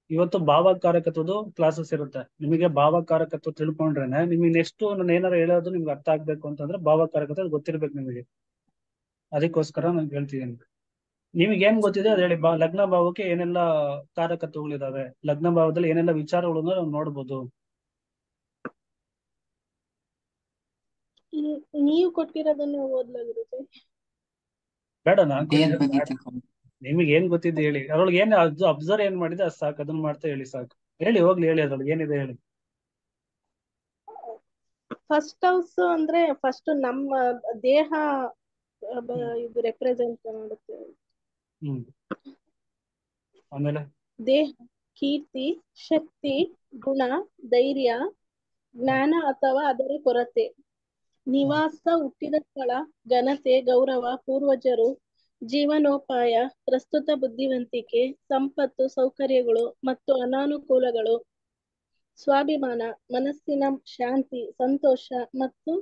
ಇವತ್ತು ಭಾವಕಾರಕತ್ವದ್ದು ಕ್ಲಾಸಸ್ ಇರುತ್ತೆ. ನಿಮಗೆ ಭಾವಕಾರಕತ್ವ ತಿಳ್ಕೊಂಡ್ರೇನೆ ನಿಮಗೆ ನೆಕ್ಸ್ಟ್ ನಾನು ಏನಾರು ಹೇಳೋದು ನಿಮ್ಗೆ ಅರ್ಥ ಆಗ್ಬೇಕು ಅಂತಂದ್ರೆ ಭಾವಕಾರಕತ್ವ ಗೊತ್ತಿರ್ಬೇಕು ನಿಮಗೆ. ಅದಕ್ಕೋಸ್ಕರ ನಾನು ಹೇಳ್ತಿದ್ದೀನಿ. ನಿಮಗೆ ಏನ್ ಗೊತ್ತಿದೆ ಅದ್ ಹೇಳಿ. ಲಗ್ನ ಭಾವಕ್ಕೆ ಏನೆಲ್ಲ ಕಾರಕತ್ವಗಳಿದಾವೆ, ಲಗ್ನ ಭಾವದಲ್ಲಿ ಏನೆಲ್ಲ ವಿಚಾರಗಳನ್ನ ನಾವು ನೋಡ್ಬೋದು. ನೀವು ಕೊಟ್ಟಿರೋದನ್ನ ಓದ್ಲಾಗಿರುತ್ತೆ. ಬೇಡ, ನಾನ್ ನಿಮಗೆ ಏನ್ ಗೊತ್ತಿದೆ ಹೇಳಿ. ಅದ್ರೊಳಗೆ ಏನ್ ಅಬ್ಸರ್ವ್ ಏನ್ ಮಾಡಿದೆ ಅದ್ ಸಾಕು, ಅದನ್ನ ಮಾಡ್ತಾ ಹೇಳಿ ಸಾಕು. ಹೇಳಿ ಹೋಗ್ಲಿ, ಹೇಳಿ ಅದ್ರೊಳಗೆ ಏನಿದೆ ಹೇಳಿ. ಫಸ್ಟ್ ಹೌಸ್ ಅಂದ್ರೆ ಫಸ್ಟ್ ನಮ್ಮ ದೇಹ ಇದು ರೆಪ್ರೆಸೆಂಟ್ ಮಾಡುತ್ತೆ. ಆಮೇಲೆ ದೇಹ, ಕೀರ್ತಿ, ಶಕ್ತಿ, ಗುಣ, ಧೈರ್ಯ, ಜ್ಞಾನ ಅಥವಾ ಅದರ ಕೊರತೆ, ನಿವಾಸ, ಹುಟ್ಟಿದ ಸ್ಥಳ, ಘನತೆ, ಗೌರವ, ಪೂರ್ವಜರು, ಜೀವನೋಪಾಯ, ಪ್ರಸ್ತುತ ಬುದ್ಧಿವಂತಿಕೆ, ಸಂಪತ್ತು, ಸೌಕರ್ಯಗಳು ಮತ್ತು ಅನಾನುಕೂಲಗಳು, ಸ್ವಾಭಿಮಾನ, ಮನಸ್ಸಿನ ಶಾಂತಿ, ಸಂತೋಷ ಮತ್ತು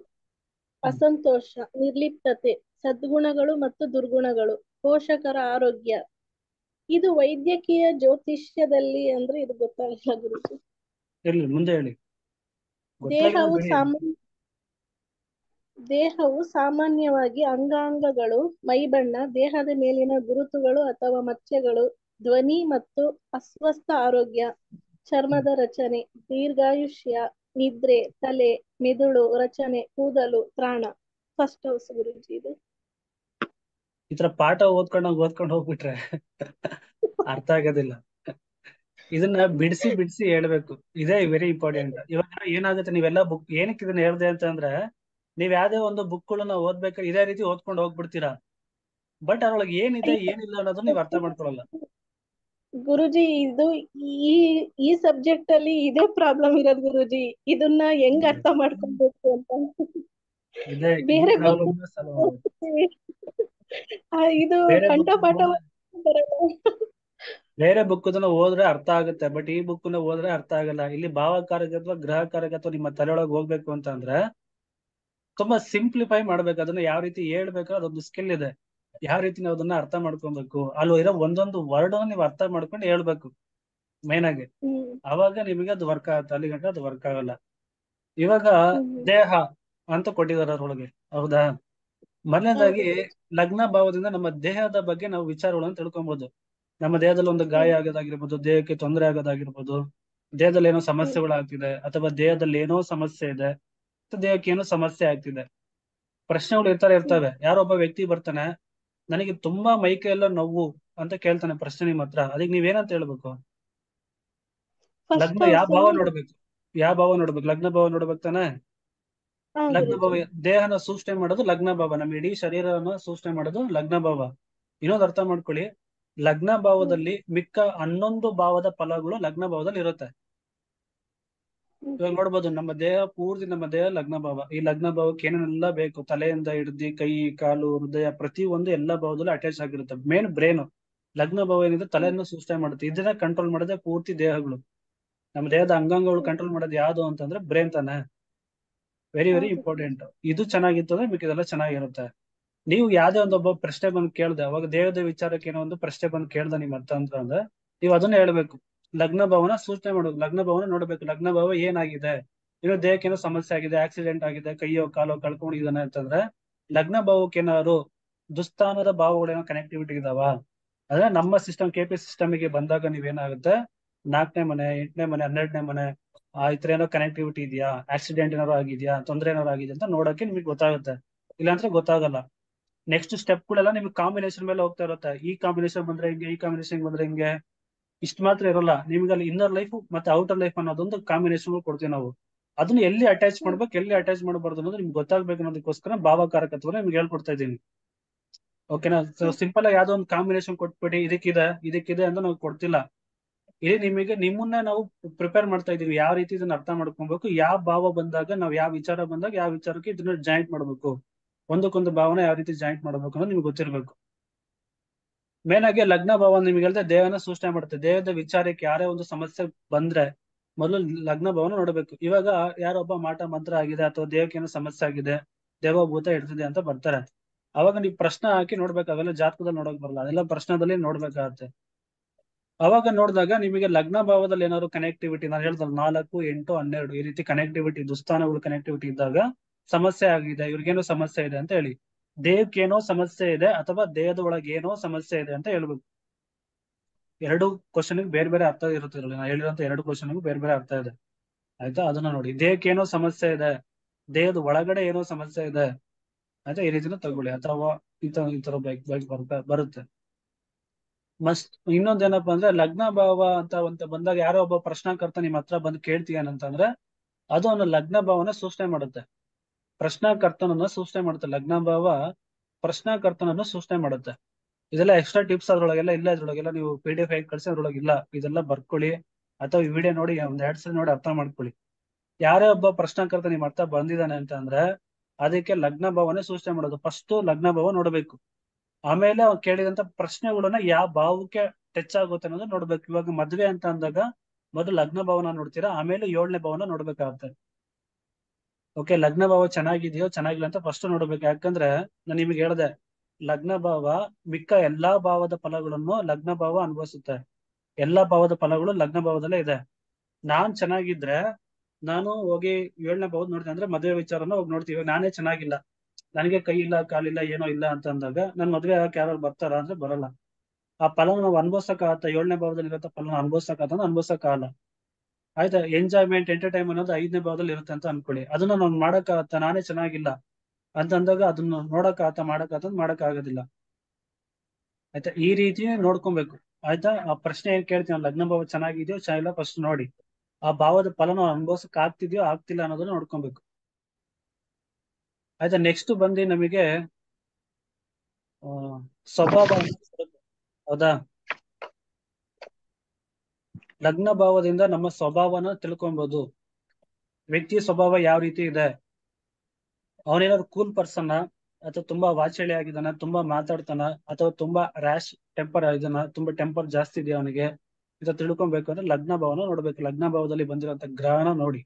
ಅಸಂತೋಷ, ನಿರ್ಲಿಪ್ತತೆ, ಸದ್ಗುಣಗಳು ಮತ್ತು ದುರ್ಗುಣಗಳು, ಪೋಷಕರ ಆರೋಗ್ಯ. ಇದು ವೈದ್ಯಕೀಯ ಜ್ಯೋತಿಷ್ಯದಲ್ಲಿ ಅಂದ್ರೆ ಇದು ಗೊತ್ತಾಗಿಲ್ಲ ಗುರುಜಿ. ಹೇಳಿ, ಮುಂದೆ ಹೇಳಿ. ದೇಹವು ಸಾಮಾನ್ಯವಾಗಿ ಅಂಗಾಂಗಗಳು, ಮೈಬಣ್ಣ, ದೇಹದ ಮೇಲಿನ ಗುರುತುಗಳು ಅಥವಾ ಮಚ್ಚೆಗಳು, ಧ್ವನಿ ಮತ್ತು ಅಸ್ವಸ್ಥ ಆರೋಗ್ಯ, ಚರ್ಮದ ರಚನೆ, ದೀರ್ಘಾಯುಷ್ಯ, ನಿದ್ರೆ, ತಲೆ, ಮೆದುಳು ರಚನೆ, ಕೂದಲು, ತ್ರಾಣ. ಫಸ್ಟ್ ಹೌಸ್ ಗುರುಜಿ ಇದು. ಈ ತರ ಪಾಠ ಓದ್ಕೊಂಡು ಹೋಗ್ಬಿಟ್ರೆ ಅರ್ಥ ಆಗೋದಿಲ್ಲ. ಇದನ್ನ ಬಿಡಿಸಿ ಹೇಳ್ಬೇಕು. ಇದೇ ವೆರಿ ಇಂಪಾರ್ಟೆಂಟ್. ಇವಾಗ ಏನಾಗುತ್ತೆ, ನೀವೆಲ್ಲ ಬುಕ್ ಏನಕ್ಕೆ ಇದನ್ನ ಹೇಳ್ದೆ ಅಂತಂದ್ರೆ, ನೀವ್ ಯಾವ್ದೇ ಒಂದು ಬುಕ್ಗಳನ್ನ ಓದ್ಬೇಕಾದ್ರೆ ಇದೇ ರೀತಿ ಓದ್ಕೊಂಡು ಹೋಗ್ಬಿಡ್ತೀರಾ. ಬಟ್ ಅದ್ರೊಳಗೆ ಏನಿದೆ ಏನಿಲ್ಲ ಅನ್ನೋದನ್ನ ನೀವ್ ಅರ್ಥ ಮಾಡ್ಕೊಳಲ್ಲ. ಗುರುಜಿ ಇದು ಈ ಸಬ್ಜೆಕ್ಟ್ ಅಲ್ಲಿ ಇದೇ ಪ್ರಾಬ್ಲಮ್ ಇರೋದು ಗುರುಜಿ. ಇದನ್ನ ಹೆಂಗ್ ಅರ್ಥ ಮಾಡ್ಕೊಬೇಕು ಅಂತ. ಬೇರೆ ಇದು ಕಂಠಪಾಠ ಬೇರೆ ಬುಕ್ ಓದ್ರೆ ಅರ್ಥ ಆಗುತ್ತೆ, ಬಟ್ ಈ ಬುಕ್ ಓದ್ರೆ ಅರ್ಥ ಆಗಲ್ಲ. ಇಲ್ಲಿ ಭಾವಕಾರಕತ್ವ, ಗ್ರಹ ಕಾರಕತ್ವ ನಿಮ್ಮ ತಲೆಯೊಳಗೆ ಹೋಗ್ಬೇಕು ಅಂತಂದ್ರೆ ತುಂಬಾ ಸಿಂಪ್ಲಿಫೈ ಮಾಡ್ಬೇಕು. ಅದನ್ನ ಯಾವ ರೀತಿ ಹೇಳ್ಬೇಕು, ಅದೊಂದು ಸ್ಕಿಲ್ ಇದೆ. ಯಾವ ರೀತಿ ನಾವು ಅದನ್ನ ಅರ್ಥ ಮಾಡ್ಕೊಬೇಕು, ಅಲ್ಲಿ ಇರೋ ಒಂದೊಂದು ವರ್ಡ್ ನೀವು ಅರ್ಥ ಮಾಡ್ಕೊಂಡು ಹೇಳ್ಬೇಕು ಮೇನ್ ಆಗಿ. ಅವಾಗ ನಿಮಗೆ ಅದು ವರ್ಕ್ ಆಗುತ್ತೆ. ಅಲ್ಲಿ ಗಂಟ ಅದು ವರ್ಕ್ ಆಗಲ್ಲ. ಇವಾಗ ದೇಹ ಅಂತ ಕೊಟ್ಟಿದ್ದಾರೆ ಅದ್ರೊಳಗೆ, ಹೌದಾ? ಮೊದಲನೇದಾಗಿ ಲಗ್ನ ಭಾವದಿಂದ ನಮ್ಮ ದೇಹದ ಬಗ್ಗೆ ನಾವು ವಿಚಾರಗಳನ್ನು ತಿಳ್ಕೊಬಹುದು. ನಮ್ಮ ದೇಹದಲ್ಲಿ ಒಂದು ಗಾಯ ಆಗೋದಾಗಿರ್ಬೋದು, ದೇಹಕ್ಕೆ ತೊಂದರೆ ಆಗೋದಾಗಿರ್ಬೋದು, ದೇಹದಲ್ಲಿ ಏನೋ ಸಮಸ್ಯೆಗಳಾಗ್ತಿದೆ, ಅಥವಾ ದೇಹದಲ್ಲಿ ಏನೋ ಸಮಸ್ಯೆ ಇದೆ, ದೇಹಕ್ಕೆ ಏನೋ ಸಮಸ್ಯೆ ಆಗ್ತಿದೆ, ಪ್ರಶ್ನೆಗಳು ಇರ್ತವೆ. ಯಾರೊಬ್ಬ ವ್ಯಕ್ತಿ ಬರ್ತಾನೆ, ನನಗೆ ತುಂಬಾ ಮೈಕೈ ಎಲ್ಲ ನೋವು ಅಂತ ಕೇಳ್ತಾನೆ ಪ್ರಶ್ನೆ ನಿಮ್ಮ ಹತ್ರ. ಅದಕ್ಕೆ ನೀವೇನಂತ ಹೇಳ್ಬೇಕು? ಲಗ್ನ ಯಾವ ಭಾವ ನೋಡ್ಬೇಕು? ಲಗ್ನ ಭಾವ ನೋಡ್ಬೇಕು ತಾನೆ. ಲಗ್ನ ಭಾವ ದೇಹನ ಸೂಚನೆ ಮಾಡೋದು ಲಗ್ನ ಭಾವ, ನಮ್ಮ ಇಡೀ ಶರೀರನ ಸೂಚನೆ ಮಾಡೋದು ಲಗ್ನ ಭಾವ. ಇನ್ನೊಂದು ಅರ್ಥ ಮಾಡ್ಕೊಳ್ಳಿ, ಲಗ್ನ ಭಾವದಲ್ಲಿ ಮಿಕ್ಕ 11 ಭಾವದ ಫಲಗಳು ಲಗ್ನ ಭಾವದಲ್ಲಿ ಇರುತ್ತೆ. ಇವಾಗ ನೋಡ್ಬೋದು, ನಮ್ಮ ದೇಹ ಪೂರ್ತಿ, ನಮ್ಮ ದೇಹ ಲಗ್ನ ಭಾವ. ಈ ಲಗ್ನ ಭಾವಕ್ಕೆ ಏನೇನೆಲ್ಲ ಬೇಕು, ತಲೆಯಿಂದ ಹಿಡ್ದು ಕೈ, ಕಾಲು, ಹೃದಯ, ಪ್ರತಿ ಒಂದು ಎಲ್ಲ ಭಾವದಲ್ಲೂ ಅಟ್ಯಾಚ್ ಆಗಿರುತ್ತೆ. Main brain. ಲಗ್ನ ಭಾವ ಏನಿದೆ ತಲೆಯನ್ನು ಸೂಚನೆ ಮಾಡುತ್ತೆ. ಇದನ್ನ ಕಂಟ್ರೋಲ್ ಮಾಡೋದೇ ಪೂರ್ತಿ ದೇಹಗಳು. ನಮ್ಮ ದೇಹದ ಅಂಗಾಂಗಗಳು ಕಂಟ್ರೋಲ್ ಮಾಡೋದು ಯಾವ್ದು ಅಂತಂದ್ರೆ ಬ್ರೇನ್ ತಾನೆ. Very very important. ಇದು ಚೆನ್ನಾಗಿತ್ತು ಅಂದ್ರೆ ಮಿಕ್ಕಿದೆಲ್ಲ ಚೆನ್ನಾಗಿರುತ್ತೆ. ನೀವು ಯಾವ್ದೇ ಒಂದೊಬ್ಬ ಪ್ರಶ್ನೆ ಬಂದು ಕೇಳ್ದೆ, ಅವಾಗ ದೇಹದ ವಿಚಾರಕ್ಕೆ ಏನೋ ಒಂದು ಪ್ರಶ್ನೆ ಬಂದು ಕೇಳ್ದೆ ನಿಮ್ಮ ಅರ್ಥ ಅಂದ್ರೆ ನೀವು ಅದನ್ನ ಹೇಳ್ಬೇಕು. ಲಗ್ನ ಭಾವನ ಸೂಚನೆ ಮಾಡೋದು, ಲಗ್ನ ಭಾವನ ನೋಡ್ಬೇಕು. ಲಗ್ನ ಭಾವ ಏನಾಗಿದೆ, ಏನೋ ದೇಹಕ್ಕೆ ಏನೋ ಸಮಸ್ಯೆ ಆಗಿದೆ, ಆಕ್ಸಿಡೆಂಟ್ ಆಗಿದೆ, ಕೈಯೋ ಕಾಲೋ ಕಳ್ಕೊಂಡಿದ್ದಾನೆ ಅಂತಂದ್ರೆ ಲಗ್ನ ಭಾವಕ್ಕೆ ಏನಾದ್ರು ದುಸ್ಥಾನದ ಭಾವಗಳೇನೋ ಕನೆಕ್ಟಿವಿಟಿ ಇದಾವ. ಅಂದ್ರೆ ನಮ್ಮ ಸಿಸ್ಟಮ್, KP ಸಿಸ್ಟಮ್ಗೆ ಬಂದಾಗ ನೀವೇನಾಗುತ್ತೆ, 4ನೇ ಮನೆ, 8ನೇ ಮನೆ, 12ನೇ ಮನೆ, ಈ ತರ ಏನೋ ಕನೆಕ್ಟಿವಿಟಿ ಇದೆಯಾ, ಆಕ್ಸಿಡೆಂಟ್ ಏನಾರು ಆಗಿದ್ಯಾ, ತೊಂದರೆ ಏನಾರು ಆಗಿದೆ ಅಂತ ನೋಡಕ್ಕೆ ನಿಮಗೆ ಗೊತ್ತಾಗುತ್ತೆ. ಇಲ್ಲಾಂದ್ರೆ ಗೊತ್ತಾಗಲ್ಲ. ನೆಕ್ಸ್ಟ್ ಸ್ಟೆಪ್ಗಳೆಲ್ಲ ನಿಮ್ಗೆ ಕಾಂಬಿನೇಷನ್ ಮೇಲೆ ಹೋಗ್ತಾ ಇರುತ್ತೆ. ಈ ಕಾಂಬಿನೇಷನ್ ಬಂದ್ರೆ ಹಿಂಗೆ, ಈ ಕಾಂಬಿನೇಷನ್ ಬಂದ್ರೆ ಹಿಂಗೆ, ಇಷ್ಟು ಮಾತ್ರ ಇರೋಲ್ಲ. ನಿಮ್ಗೆ ಅಲ್ಲಿ ಇನ್ನರ್ ಲೈಫ್ ಮತ್ತೆ ಔಟರ್ ಲೈಫ್ ಅನ್ನೋದೊಂದು ಕಾಂಬಿನೇಷನ್ ಕೊಡ್ತೀವಿ ನಾವು. ಅದನ್ನ ಎಲ್ಲಿ ಅಟ್ಯಾಚ್ ಮಾಡ್ಬೇಕು, ಎಲ್ಲಿ ಅಟ್ಯಾಚ್ ಮಾಡಬಾರ್ದು ಅನ್ನೋದು ನಿಮ್ಗೆ ಗೊತ್ತಾಗ್ಬೇಕು ಅನ್ನೋದಕ್ಕೋಸ್ಕರ ಭಾವಕಾರಕತ್ವನ ನಿಮ್ಗೆ ಹೇಳ್ಕೊಡ್ತಾ ಇದ್ದೀನಿ. ಓಕೆನಾ? ಸಿಂಪಲ್ ಆಗಿ ಯಾವ್ದೋ ಒಂದು ಕಾಂಬಿನೇಷನ್ ಕೊಟ್ಬಿಟ್ಟು ಇದಕ್ಕಿದೆ ಅಂತ ನಾವು ಕೊಡ್ತಿಲ್ಲ. ಇಲ್ಲಿ ನಿಮ್ಮನ್ನ ನಾವು ಪ್ರಿಪೇರ್ ಮಾಡ್ತಾ ಇದೀವಿ, ಯಾವ ರೀತಿ ಇದನ್ನ ಅರ್ಥ ಮಾಡ್ಕೊಬೇಕು, ಯಾವ ಭಾವ ಬಂದಾಗ ನಾವು ಯಾವ ವಿಚಾರ ಬಂದಾಗ ಯಾವ ವಿಚಾರಕ್ಕೆ ಇದನ್ನ ಜಾಯಿಂಟ್ ಮಾಡ್ಬೇಕು, ಒಂದಕ್ಕೊಂದು ಭಾವನೆ ಯಾವ ರೀತಿ ಜಾಯಿಂಟ್ ಮಾಡ್ಬೇಕು ಅನ್ನೋದು ನಿಮ್ಗೆ ಗೊತ್ತಿರ್ಬೇಕು. ಮೇನ್ ಆಗಿ ಲಗ್ನ ಭಾವ ನಿಮ್ಗೆ ಹೇಳ್ದೆ ದೇಹನ ಸೂಚನೆ ಮಾಡುತ್ತೆ. ದೇಹದ ವಿಚಾರಕ್ಕೆ ಯಾರೇ ಒಂದು ಸಮಸ್ಯೆ ಬಂದ್ರೆ ಮೊದಲು ಲಗ್ನ ಭಾವನ ನೋಡ್ಬೇಕು. ಇವಾಗ ಯಾರೊಬ್ಬ ಮಾಟ ಮಂತ್ರ ಆಗಿದೆ ಅಥವಾ ದೇಹಕ್ಕೆ ಏನೋ ಸಮಸ್ಯೆ ಆಗಿದೆ, ದೇವಭೂತ ಇರ್ತದೆ ಅಂತ ಬರ್ತಾರೆ. ಅವಾಗ ನೀವು ಪ್ರಶ್ನೆ ಹಾಕಿ ನೋಡ್ಬೇಕು, ಅವೆಲ್ಲ ಜಾತಕದಲ್ಲಿ ನೋಡಕ್ ಬರಲ್ಲ, ಅದೆಲ್ಲ ಪ್ರಶ್ನದಲ್ಲಿ ನೋಡ್ಬೇಕಾಗತ್ತೆ. ಅವಾಗ ನೋಡಿದಾಗ ನಿಮಗೆ ಲಗ್ನ ಭಾವದಲ್ಲಿ ಏನಾದ್ರು ಕನೆಕ್ಟಿವಿಟಿ, ನಾನು ಹೇಳ್ದಲ್ಲ 4, 8, 12 ಈ ರೀತಿ ಕನೆಕ್ಟಿವಿಟಿ, ದುಸ್ಥಾನಗಳು ಕನೆಕ್ಟಿವಿಟಿ ಇದ್ದಾಗ ಸಮಸ್ಯೆ ಆಗಿದೆ, ಇವ್ರಿಗೇನೋ ಸಮಸ್ಯೆ ಇದೆ ಅಂತ ಹೇಳಿ. ದೇಹಕ್ಕೇನೋ ಸಮಸ್ಯೆ ಇದೆ ಅಥವಾ ದೇಹದ ಒಳಗೆ ಏನೋ ಸಮಸ್ಯೆ ಇದೆ ಅಂತ ಹೇಳ್ಬೇಕು. ಎರಡು ಕ್ವಶನ್ಗೆ ಬೇರೆ ಬೇರೆ ಅರ್ಥ ಇರುತ್ತೆ ಇದ್ರಲ್ಲಿ. ನಾನು ಹೇಳಿರೋಂತ ಎರಡು ಕ್ವಶನ್ಗೂ ಬೇರೆ ಬೇರೆ ಅರ್ಥ ಇದೆ. ಆಯ್ತಾ, ಅದನ್ನ ನೋಡಿ. ದೇಹಕ್ಕೆ ಏನೋ ಸಮಸ್ಯೆ ಇದೆ, ದೇಹದ ಒಳಗಡೆ ಏನೋ ಸಮಸ್ಯೆ ಇದೆ, ಆಯ್ತಾ, ಈ ರೀತಿನ ತಗೊಳ್ಳಿ. ಅಥವಾ ಈ ತರ ಬರುತ್ತೆ. ಮಸ್ಟ್ ಇನ್ನೊಂದೇನಪ್ಪಾ ಅಂದ್ರೆ, ಲಗ್ನ ಭಾವ ಅಂತ ಬಂದಾಗ ಯಾರೋ ಒಬ್ಬ ಪ್ರಶ್ನಾಕರ್ತ ನಿಮ್ ಹತ್ರ ಬಂದು ಕೇಳ್ತೀಯನಂತಂದ್ರೆ ಅದು ಅವನ ಲಗ್ನ ಭಾವನ ಸೂಚನೆ ಮಾಡುತ್ತೆ. ಪ್ರಶ್ನಾಕರ್ತನನ್ನ ಸೂಚನೆ ಮಾಡುತ್ತೆ ಲಗ್ನ ಭಾವ, ಪ್ರಶ್ನಾಕರ್ತನನ್ನು ಸೂಚನೆ ಮಾಡುತ್ತೆ. ಇದೆಲ್ಲ ಎಕ್ಸ್ಟ್ರಾ ಟಿಪ್ಸ್ ಅದ್ರೊಳಗೆಲ್ಲ ಇಲ್ಲ, ಇದ್ರೊಳಗೆಲ್ಲ ನೀವು PDF ಹೇಗೆ ಕಳ್ಸಿ ಅದ್ರೊಳಗೆ ಇಲ್ಲ. ಇದೆಲ್ಲ ಬರ್ಕೊಳ್ಳಿ ಅಥವಾ ಈ ವಿಡಿಯೋ ನೋಡಿ ಒಂದ್ 2 ಸಲ ನೋಡಿ ಅರ್ಥ ಮಾಡ್ಕೊಳ್ಳಿ. ಯಾರೇ ಒಬ್ಬ ಪ್ರಶ್ನಾಕರ್ತ ನಿಮ್ ಹತ್ರ ಬಂದಿದ್ದಾನೆ ಅಂತ ಅಂದ್ರೆ ಅದಕ್ಕೆ ಲಗ್ನ ಭಾವನೆ ಸೂಚನೆ ಮಾಡೋದು. ಫಸ್ಟ್ ಲಗ್ನ ಭಾವ ನೋಡ್ಬೇಕು, ಆಮೇಲೆ ಅವ್ರು ಕೇಳಿದಂತ ಪ್ರಶ್ನೆಗಳನ್ನ ಯಾವ ಭಾವಕ್ಕೆ ಟಚ್ ಆಗುತ್ತೆ ಅನ್ನೋದು ನೋಡ್ಬೇಕು. ಇವಾಗ ಮದ್ವೆ ಅಂತ ಅಂದಾಗ ಮೊದಲು ಲಗ್ನ ಭಾವನ ನೋಡ್ತೀರಾ, ಆಮೇಲೆ 7ನೇ ಭಾವನ ನೋಡ್ಬೇಕಾಗತ್ತೆ. ಓಕೆ, ಲಗ್ನ ಭಾವ ಚೆನ್ನಾಗಿದೆಯೋ ಚೆನ್ನಾಗಿಲ್ಲ ಅಂತ ಫಸ್ಟ್ ನೋಡ್ಬೇಕು. ಯಾಕಂದ್ರೆ ನಾನು ನಿಮ್ಗೆ ಹೇಳ್ದೆ, ಲಗ್ನ ಭಾವ ಮಿಕ್ಕ ಎಲ್ಲಾ ಭಾವದ ಫಲಗಳನ್ನು ಲಗ್ನ ಭಾವ ಅನುಭವಿಸುತ್ತೆ. ಎಲ್ಲಾ ಭಾವದ ಫಲಗಳು ಲಗ್ನ ಭಾವದಲ್ಲೇ ಇದೆ. ನಾನ್ ಚೆನ್ನಾಗಿದ್ರೆ ನಾನು ಹೋಗಿ 7ನೇ ಭಾವದ ನೋಡ್ತೀನಿ, ಅಂದ್ರೆ ಮದುವೆ ವಿಚಾರನ ಹೋಗಿ ನೋಡ್ತೀವಿ. ನಾನೇ ಚೆನ್ನಾಗಿಲ್ಲ, ನನಗೆ ಕೈ ಇಲ್ಲ ಕಾಲಿಲ್ಲ ಏನೋ ಇಲ್ಲ ಅಂತ ಅಂದಾಗ ನನ್ ಮದ್ವೆ ಆಗಕ್ಕೆ ಯಾರು ಬರ್ತಾರ ಅಂದ್ರೆ ಬರಲ್ಲ. ಆ ಫಲನ ನಾವು ಅನುಭವಿಸಕ್ಕಾಗತ್ತ? 7ನೇ ಭಾವದಲ್ಲಿ ಇರೋ ಫಲನ ಅನುಭವಿಸಕ್ಕಾಗಲ್ಲ. ಆಯ್ತಾ, ಎಂಜಾಯ್ಮೆಂಟ್ ಎಂಟರ್ಟೈನ್ ಅನ್ನೋದು 5ನೇ ಭಾವದಲ್ಲಿ ಇರುತ್ತೆ ಅಂತ ಅನ್ಕೊಳ್ಳಿ. ಅದನ್ನ ನಾವು ಮಾಡಕ್ಕಾಗತ್ತ? ನಾನೇ ಚೆನ್ನಾಗಿಲ್ಲ ಅಂತ ಅಂದಾಗ ಅದನ್ನ ಮಾಡಕ್ ಆಗೋದಿಲ್ಲ. ಆಯ್ತಾ, ಈ ರೀತಿ ನೋಡ್ಕೊಬೇಕು. ಆಯ್ತಾ, ಆ ಪ್ರಶ್ನೆ ಏನ್ ಕೇಳ್ತೀವಿ, ಲಗ್ನ ಭಾವ ಚೆನ್ನಾಗಿದೆಯೋ ಚೆನ್ನಾಗಿಲ್ಲ ಫಸ್ಟ್ ನೋಡಿ. ಆ ಭಾವದ ಫಲನ ಅನುಭವಿಸಕ್ ಆಗ್ತಿದ್ಯೋ ಆಗ್ತಿಲ್ಲ ಅನ್ನೋದನ್ನ ನೋಡ್ಕೊಬೇಕು. ಆಯ್ತಾ, ನೆಕ್ಸ್ಟ್ ಬಂದು ನಮಗೆ ಸ್ವಭಾವ ಹೌದಾ. ಲಗ್ನ ಭಾವದಿಂದ ನಮ್ಮ ಸ್ವಭಾವನ ತಿಳ್ಕೊಬಹುದು. ವ್ಯಕ್ತಿಯ ಸ್ವಭಾವ ಯಾವ ರೀತಿ ಇದೆ, ಅವನೇನಾದ್ರು ಕೂಲ್ ಪರ್ಸನ್ ಅಥವಾ ತುಂಬಾ ವಾಚಾಳಿ ಆಗಿದ್ದಾನ, ತುಂಬಾ ಮಾತಾಡ್ತಾನ, ಅಥವಾ ತುಂಬಾ ರ್ಯಾಶ್ ಟೆಂಪರ್ ಆಗಿದ್ದಾನ, ತುಂಬಾ ಟೆಂಪರ್ ಜಾಸ್ತಿ ಇದೆಯಾ ಅವನಿಗೆ, ಇದು ತಿಳ್ಕೊಬೇಕು ಅಂದ್ರೆ ಲಗ್ನ ಭಾವನ ನೋಡ್ಬೇಕು. ಲಗ್ನ ಭಾವದಲ್ಲಿ ಬಂದಿರುವಂತ ಗ್ರಹಣ ನೋಡಿ,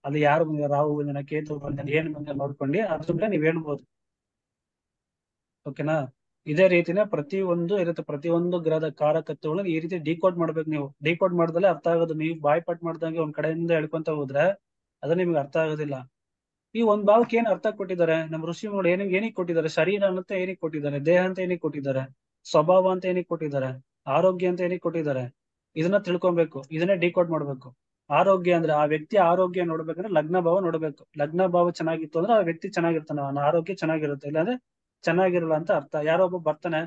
ಅಲ್ಲಿ ಯಾರು ಬಂದಿದ್ದಾರೆ, ರಾಹು ಬಂದಿನ, ಕೇತು ಬಂದಿನ, ಏನ್ ಬಂದಿನ ನೋಡ್ಕೊಂಡು ಅದ್ರ ಮೇಲೆ ನೀವ್ ಹೇಳ್ಬೋದು. ಓಕೆನಾ. ಇದೇ ರೀತಿನೇ ಪ್ರತಿಯೊಂದು ಇರುತ್ತೆ, ಪ್ರತಿಯೊಂದು ಗ್ರಹದ ಕಾರಕತ್ವಗಳನ್ನ ಈ ರೀತಿ ಡಿಕೋಡ್ ಮಾಡ್ಬೇಕು. ನೀವು ಡಿಕೋಡ್ ಮಾಡ್ದಲೆ ಅರ್ಥ ಆಗೋದು. ನೀವು ಬಾಯ್ಪಾಟ್ ಮಾಡ್ದಂಗೆ ಒಂದ್ ಕಡೆಯಿಂದ ಹೇಳ್ಕೊಂತ ಹೋದ್ರೆ ಅದು ನಿಮ್ಗೆ ಅರ್ಥ ಆಗೋದಿಲ್ಲ. ಈ ಒಂದ್ ಭಾವಕ್ಕೆ ಏನ್ ಅರ್ಥ ಕೊಟ್ಟಿದ್ದಾರೆ ನಮ್ಮ ಋಷಿಗಳು, ಏನಿಗೆ ಕೊಟ್ಟಿದ್ದಾರೆ? ಶರೀರ ಅಂತ ಏನಿಗೆ ಕೊಟ್ಟಿದ್ದಾರೆ, ದೇಹ ಅಂತ ಏನಿಗೆ ಕೊಟ್ಟಿದ್ದಾರೆ, ಸ್ವಭಾವ ಅಂತ ಏನಿಗೆ ಕೊಟ್ಟಿದ್ದಾರೆ, ಆರೋಗ್ಯ ಅಂತ ಏನಿಗೆ ಕೊಟ್ಟಿದ್ದಾರೆ, ಇದನ್ನ ತಿಳ್ಕೊಬೇಕು, ಇದನ್ನೇ ಡಿಕೋಡ್ ಮಾಡ್ಬೇಕು. ಆರೋಗ್ಯ ಅಂದ್ರೆ ಆ ವ್ಯಕ್ತಿ ಆರೋಗ್ಯ ನೋಡ್ಬೇಕಂದ್ರೆ ಲಗ್ನ ಭಾವ ನೋಡ್ಬೇಕು. ಲಗ್ನ ಭಾವ ಚೆನ್ನಾಗಿತ್ತು ಅಂದ್ರೆ ಆ ವ್ಯಕ್ತಿ ಚೆನ್ನಾಗಿರ್ತಾನೆ, ಅವನ ಆರೋಗ್ಯ ಚೆನ್ನಾಗಿರುತ್ತೆ. ಇಲ್ಲಾಂದ್ರೆ ಚೆನ್ನಾಗಿರಲ್ಲ ಅಂತ ಅರ್ಥ. ಯಾರೋ ಒಬ್ಬ ಬರ್ತಾನೆ,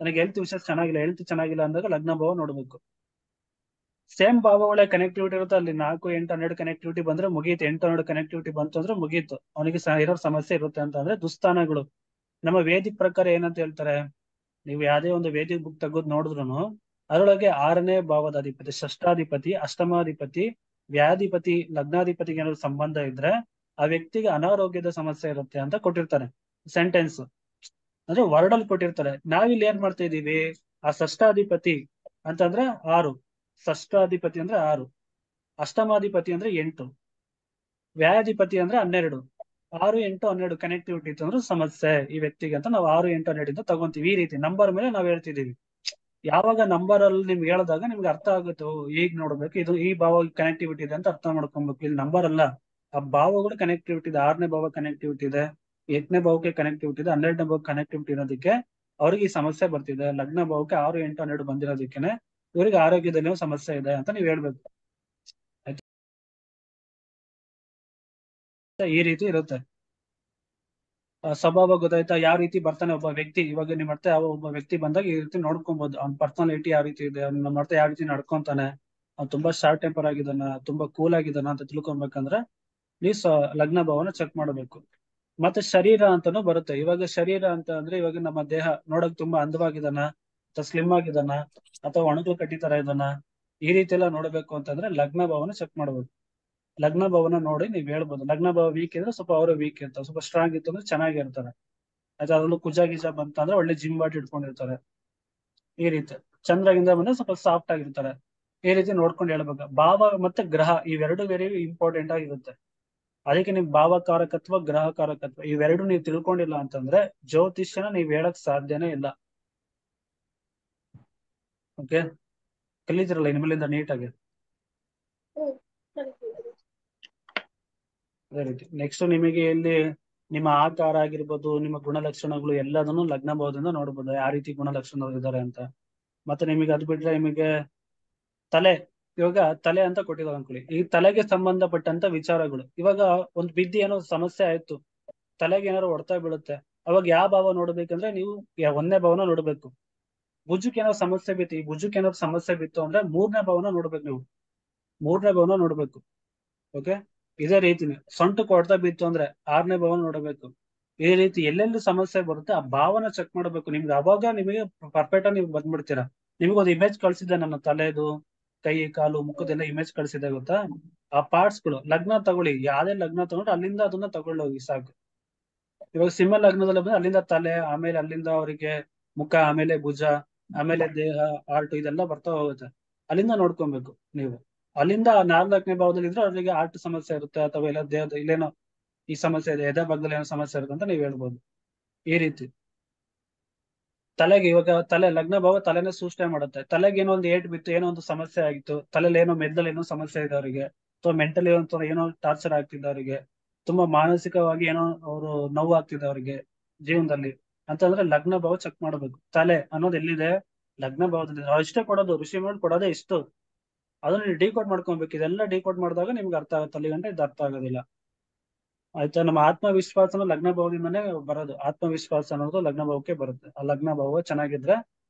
ನನಗೆ ಹೆಲ್ತ್ ವಿಷಯ ಚೆನ್ನಾಗಿಲ್ಲ, ಹೆಲ್ತ್ ಚೆನ್ನಾಗಿಲ್ಲ ಅಂದಾಗ ಲಗ್ನ ಭಾವ ನೋಡ್ಬೇಕು. ಸೇಮ್ ಭಾವಗಳ ಕನೆಕ್ಟಿವಿಟಿ ಇರುತ್ತೆ, ಅಲ್ಲಿ 4, 8, 12 ಕನೆಕ್ಟಿವಿಟಿ ಬಂದ್ರೆ ಮುಗೀತು. 8, 12 ಕನೆಕ್ಟಿವಿಟಿ ಬಂತು ಅಂದ್ರೆ ಮುಗೀತು, ಅವನಿಗೆ ಇರೋ ಸಮಸ್ಯೆ ಇರುತ್ತೆ ಅಂತ. ಅಂದ್ರೆ ದುಸ್ಥಾನಗಳು ನಮ್ಮ ವೇದಿಕ್ ಪ್ರಕಾರ ಏನಂತ ಹೇಳ್ತಾರೆ, ನೀವು ಯಾವ್ದೇ ಒಂದು ವೇದಿಕ್ ಬುಕ್ ತೆಗೆದು ನೋಡಿದ್ರು ಅದರೊಳಗೆ 6ನೇ ಭಾವದ ಅಧಿಪತಿ, ಷಷ್ಠಾಧಿಪತಿ, ಅಷ್ಟಮಾಧಿಪತಿ, ವ್ಯಾಧಿಪತಿ, ಲಗ್ನಾಧಿಪತಿಗೆ ಏನಾದ್ರು ಸಂಬಂಧ ಇದ್ರೆ ಆ ವ್ಯಕ್ತಿಗೆ ಅನಾರೋಗ್ಯದ ಸಮಸ್ಯೆ ಇರುತ್ತೆ ಅಂತ ಕೊಟ್ಟಿರ್ತಾರೆ. ಸೆಂಟೆನ್ಸ್ ಅಂದ್ರೆ ವರ್ಡ್ ಅಲ್ಲಿ ಕೊಟ್ಟಿರ್ತಾರೆ. ನಾವಿಲ್ಲಿ ಏನ್ ಮಾಡ್ತಾ ಇದೀವಿ, ಆ ಷಷ್ಠಾಧಿಪತಿ ಅಂತಂದ್ರೆ 6, ಷಷ್ಠಾಧಿಪತಿ ಅಂದ್ರೆ 6, ಅಷ್ಟಮಾಧಿಪತಿ ಅಂದ್ರೆ 8, ವ್ಯಾಧಿಪತಿ ಅಂದ್ರೆ 12, 6, 8, 12 ಕನೆಕ್ಟಿವಿಟಿ ಇತ್ತು ಅಂದ್ರೆ ಸಮಸ್ಯೆ ಈ ವ್ಯಕ್ತಿಗೆ ಅಂತ ನಾವು 6, 8, 12 ಇಂದ ತಗೊಂತೀವಿ. ಈ ರೀತಿ ನಂಬರ್ ಮೇಲೆ ನಾವ್ ಹೇಳ್ತಿದೀವಿ. ಯಾವಾಗ ನಂಬರ್ ಅಲ್ಲಿ ನಿಮ್ಗೆ ಹೇಳಿದಾಗ ನಿಮ್ಗೆ ಅರ್ಥ ಆಗುತ್ತೆ, ಈಗ ನೋಡ್ಬೇಕು, ಇದು ಈ ಭಾವ ಕನೆಕ್ಟಿವಿಟಿ ಇದೆ ಅಂತ ಅರ್ಥ ಮಾಡ್ಕೊಬೇಕು. ಇಲ್ಲಿ ನಂಬರ್ ಅಲ್ಲ, ಆ ಭಾವಗಳು ಕನೆಕ್ಟಿವಿಟಿ ಇದೆ. 6ನೇ ಭಾವ ಕನೆಕ್ಟಿವಿಟಿ ಇದೆ, 8ನೇ ಭಾವಕ್ಕೆ ಕನೆಕ್ಟಿವಿಟಿ ಇದೆ, 12ನೇ ಭಾವ ಕನೆಕ್ಟಿವಿಟಿ ಇರೋದಕ್ಕೆ ಅವ್ರಿಗೆ ಈ ಸಮಸ್ಯೆ ಬರ್ತಿದೆ. ಲಗ್ನ ಭಾವಕ್ಕೆ 6, 8, 12 ಬಂದಿರೋದಕ್ಕೆ ಇವ್ರಿಗೆ ಆರೋಗ್ಯದಲ್ಲಿ ಸಮಸ್ಯೆ ಇದೆ ಅಂತ ನೀವ್ ಹೇಳ್ಬೇಕು. ಈ ರೀತಿ ಇರುತ್ತೆ. ಸ್ವಭಾವ ಗೊತ್ತಾಯ್ತಾ, ಯಾವ ರೀತಿ ಬರ್ತಾನೆ ಒಬ್ಬ ವ್ಯಕ್ತಿ. ಇವಾಗ ನಿಮ್ ಹತ್ರ ಯಾವ ಒಬ್ಬ ವ್ಯಕ್ತಿ ಬಂದಾಗ ಈ ರೀತಿ ನೋಡ್ಕೊಬಹುದು, ಅವ್ನ ಪರ್ಸನಾಲಿಟಿ ಯಾವ ರೀತಿ ಇದೆ, ಅವ್ನ ನಮ್ಮ ಹತ್ರ ಯಾವ ರೀತಿ ನಡ್ಕೊಂತಾನೆ, ಅವ್ನು ತುಂಬಾ ಶಾರ್ಟ್ ಟೆಂಪರ್ ಆಗಿದ್ದಾನ, ತುಂಬಾ ಕೂಲ್ ಆಗಿದ್ದಾನ ಅಂತ ತಿಳ್ಕೊಬೇಕಂದ್ರೆ ನೀವು ಲಗ್ನ ಭಾವನ ಚೆಕ್ ಮಾಡಬೇಕು. ಮತ್ತೆ ಶರೀರ ಅಂತಾನು ಬರುತ್ತೆ. ಇವಾಗ ಶರೀರ ಅಂತ ಅಂದ್ರೆ ಇವಾಗ ನಮ್ಮ ದೇಹ ನೋಡಕ್ ತುಂಬಾ ಅಂದವಾಗಿದ್ದಾನ, ಅಥವಾ ಸ್ಲಿಮ್ ಆಗಿದ್ದಾನ, ಅಥವಾ ಒಣಗಲು ಕಟ್ಟಿ ತರ ಇದ್ದಾನ, ಈ ರೀತಿ ಎಲ್ಲ ನೋಡ್ಬೇಕು ಅಂತಂದ್ರೆ ಲಗ್ನ ಭಾವನ ಚೆಕ್ ಮಾಡ್ಬೇಕು. ಲಗ್ನ ಭಾವನ ನೋಡಿ ನೀವ್ ಹೇಳ್ಬೋದು. ಲಗ್ನ ಭಾವ ವೀಕ್ ಇದ್ರೆ ಸ್ವಲ್ಪ ಅವರು ವೀಕ್ ಇರ್ತಾರೆ, ಸ್ವಲ್ಪ ಸ್ಟ್ರಾಂಗ್ ಇತ್ತು ಅಂದ್ರೆ ಚೆನ್ನಾಗಿರ್ತಾರೆ. ಆಯ್ತಾ, ಅದ್ರಲ್ಲೂ ಕುಜ ಗಿಜ ಬಂತಂದ್ರೆ ಒಳ್ಳೆ ಜಿಮ್ ಬಾಡಿ ಇಟ್ಕೊಂಡಿರ್ತಾರೆ. ಈ ರೀತಿ ಚಂದ್ರಗಿಂದ ಬಂದ್ರೆ ಸ್ವಲ್ಪ ಸಾಫ್ಟ್ ಆಗಿರ್ತಾರೆ. ಈ ರೀತಿ ನೋಡ್ಕೊಂಡು ಹೇಳ್ಬೇಕು. ಭಾವ ಮತ್ತೆ ಗ್ರಹ ಇವೆರಡು ವೆರಿ ಇಂಪಾರ್ಟೆಂಟ್ ಆಗಿರುತ್ತೆ. ಅದಕ್ಕೆ ನಿಮ್ ಭಾವಕಾರಕತ್ವ ಗ್ರಹಕಾರಕತ್ವ ಇವೆರಡು ನೀವು ತಿಳ್ಕೊಂಡಿಲ್ಲ ಅಂತಂದ್ರೆ ಜ್ಯೋತಿಷ್ಯನ ನೀವ್ ಹೇಳಕ್ ಸಾಧ್ಯನೇ ಇಲ್ಲ. ಓಕೆ, ಕಲಿತಿರಲ್ಲ ಇನ್ಮೇಲಿಂದ ನೀಟಾಗಿ. ಅದೇ ರೀತಿ ನೆಕ್ಸ್ಟ್ ನಿಮಗೆ ಇಲ್ಲಿ ನಿಮ್ಮ ಆಕಾರ ಆಗಿರ್ಬೋದು, ನಿಮ್ಮ ಗುಣಲಕ್ಷಣಗಳು ಎಲ್ಲದನ್ನು ಲಗ್ನ ಭಾವದಿಂದ ನೋಡ್ಬೋದು, ಯಾವ ರೀತಿ ಗುಣಲಕ್ಷಣಗಳು ಇದ್ದಾರೆ ಅಂತ. ಮತ್ತೆ ನಿಮಗೆ ಅದು ಬಿಟ್ರೆ ನಿಮಗೆ ತಲೆ, ಇವಾಗ ತಲೆ ಅಂತ ಕೊಟ್ಟಿದ್ದಾರೆ ಅನ್ಕೊಳ್ಳಿ. ಈ ತಲೆಗೆ ಸಂಬಂಧಪಟ್ಟಂತ ವಿಚಾರಗಳು, ಇವಾಗ ಒಂದು ಬಿದ್ದಿ ಏನೋ ಸಮಸ್ಯೆ ಆಯ್ತು, ತಲೆಗೆ ಏನಾದ್ರು ಹೊಡ್ತಾ ಬೀಳುತ್ತೆ, ಅವಾಗ ಯಾವ ಭಾವ ನೋಡ್ಬೇಕಂದ್ರೆ ನೀವು ಒಂದನೇ ಭಾವನ ನೋಡ್ಬೇಕು. ಭುಜಕ್ಕೆ ಏನಾದ್ರು ಸಮಸ್ಯೆ ಬಿತ್ತು, ಈ ಭುಜಕ್ಕೆ ಏನಾದ್ರು ಸಮಸ್ಯೆ ಬಿತ್ತು ಅಂದ್ರೆ ಮೂರನೇ ಭಾವನ ನೋಡ್ಬೇಕು ನೀವು, ಮೂರನೇ ಭಾವನ ನೋಡ್ಬೇಕು. ಓಕೆ, ಇದೇ ರೀತಿನೇ ಸೊಂಟಕ್ಕೆ ಹೊಡ್ತಾ ಬಿತ್ತು ಅಂದ್ರೆ ಆರನೇ ಭಾವನ ನೋಡಬೇಕು. ಈ ರೀತಿ ಎಲ್ಲೆಲ್ಲಿ ಸಮಸ್ಯೆ ಬರುತ್ತೆ ಆ ಭಾವನ ಚೆಕ್ ಮಾಡ್ಬೇಕು ನಿಮ್ಗೆ, ಅವಾಗ ನಿಮಗೆ ಪರ್ಫೆಕ್ಟ್ ಆಗಿ ನೀವು ಬಂದ್ಬಿಡ್ತೀರಾ. ನಿಮ್ಗೊಂದು ಇಮೇಜ್ ಕಳ್ಸಿದ್ದೆ ನನ್ನ ತಲೆದು, ಕೈ ಕಾಲು ಮುಖದೆಲ್ಲ ಇಮೇಜ್ ಕಳ್ಸಿದ್ದೆ ಗೊತ್ತಾ. ಆ ಪಾರ್ಟ್ಸ್ ಗಳು ಲಗ್ನ ತಗೊಳ್ಳಿ, ಯಾವ್ದೇ ಲಗ್ನ ತಗೊಂಡ್ರೆ ಅಲ್ಲಿಂದ ಅದನ್ನ ತಗೊಳ್ಳೋಗಿ ಸಾಕು. ಇವಾಗ ಸಿಂಹ ಲಗ್ನದಲ್ಲಿ ಬಂದ್ರೆ ಅಲ್ಲಿಂದ ತಲೆ, ಆಮೇಲೆ ಅಲ್ಲಿಂದ ಅವರಿಗೆ ಮುಖ, ಆಮೇಲೆ ಭುಜ, ಆಮೇಲೆ ದೇಹ, ಆರ್ಟ್ ಇದೆಲ್ಲ ಬರ್ತಾ ಹೋಗುತ್ತೆ. ಅಲ್ಲಿಂದ ನೋಡ್ಕೊಬೇಕು ನೀವು. ಅಲ್ಲಿಂದ 4ನೇ ಭಾವದಲ್ಲಿ ಇದ್ರೆ ಅವರಿಗೆ ಆರ್ಟ್ ಸಮಸ್ಯೆ ಇರುತ್ತೆ, ಅಥವಾ ಇಲ್ಲ ದೇಹದ ಇಲ್ಲೇನೋ ಈ ಸಮಸ್ಯೆ ಇದೆ, ಎದೆ ಭಾಗದಲ್ಲಿ ಏನೋ ಸಮಸ್ಯೆ ಇರುತ್ತೆ ಅಂತ ನೀವು ಹೇಳ್ಬೋದು. ಈ ರೀತಿ ತಲೆಗೆ, ಇವಾಗ ತಲೆ ಲಗ್ನ ಭಾವ ತಲೆನೇ ಸೂಚನೆ ಮಾಡುತ್ತೆ. ತಲೆಗೆ ಏನೋ ಒಂದು ಏಟ್ ಬಿತ್ತು, ಏನೋ ಒಂದು ಸಮಸ್ಯೆ ಆಗಿತ್ತು, ತಲೆಯಲ್ಲಿ ಏನೋ ಮೆದ್ದಲ್ ಏನೋ ಸಮಸ್ಯೆ ಇದೆ ಅವರಿಗೆ, ಅಥವಾ ಮೆಂಟಲಿ ಏನೋ ಟಾರ್ಚರ್ ಆಗ್ತಿದೆ ಅವರಿಗೆ, ತುಂಬಾ ಮಾನಸಿಕವಾಗಿ ಏನೋ ಅವರು ನೋವು ಆಗ್ತಿದೆ ಅವರಿಗೆ ಜೀವನದಲ್ಲಿ ಅಂತಂದ್ರೆ ಲಗ್ನ ಭಾವ ಚೆಕ್ ಮಾಡಬೇಕು. ತಲೆ ಅನ್ನೋದು ಎಲ್ಲಿದೆ, ಲಗ್ನ ಭಾವದಲ್ಲಿ. ಅಷ್ಟೇ ಕೊಡೋದು, ಋಷಿ ಮಾಡಿ ಕೊಡೋದೇ ಇಷ್ಟು. ಅದನ್ನ ನೀವು ಡಿಕೋಡ್ ಮಾಡ್ಕೊಬೇಕು. ಇದೆಲ್ಲ ಡಿಕೋಡ್ ಮಾಡಿದಾಗ ನಿಮ್ಗೆ ಅರ್ಥ ಆಗುತ್ತೆ, ಅಲ್ಲಿ ಗಂಟೆ ಇದು ಅರ್ಥ ಆಗೋದಿಲ್ಲ. ಆಯ್ತಾ, ನಮ್ಮ ಆತ್ಮವಿಶ್ವಾಸನ ಲಗ್ನ ಭಾವದಿಂದನೇ ಬರೋದು. ಆತ್ಮವಿಶ್ವಾಸ ಅನ್ನೋದು ಲಗ್ನ ಭಾವಕ್ಕೆ ಬರುತ್ತೆ. ಆ ಲಗ್ನ ಭಾವ ಚೆನ್ನಾಗಿದ್ರೆ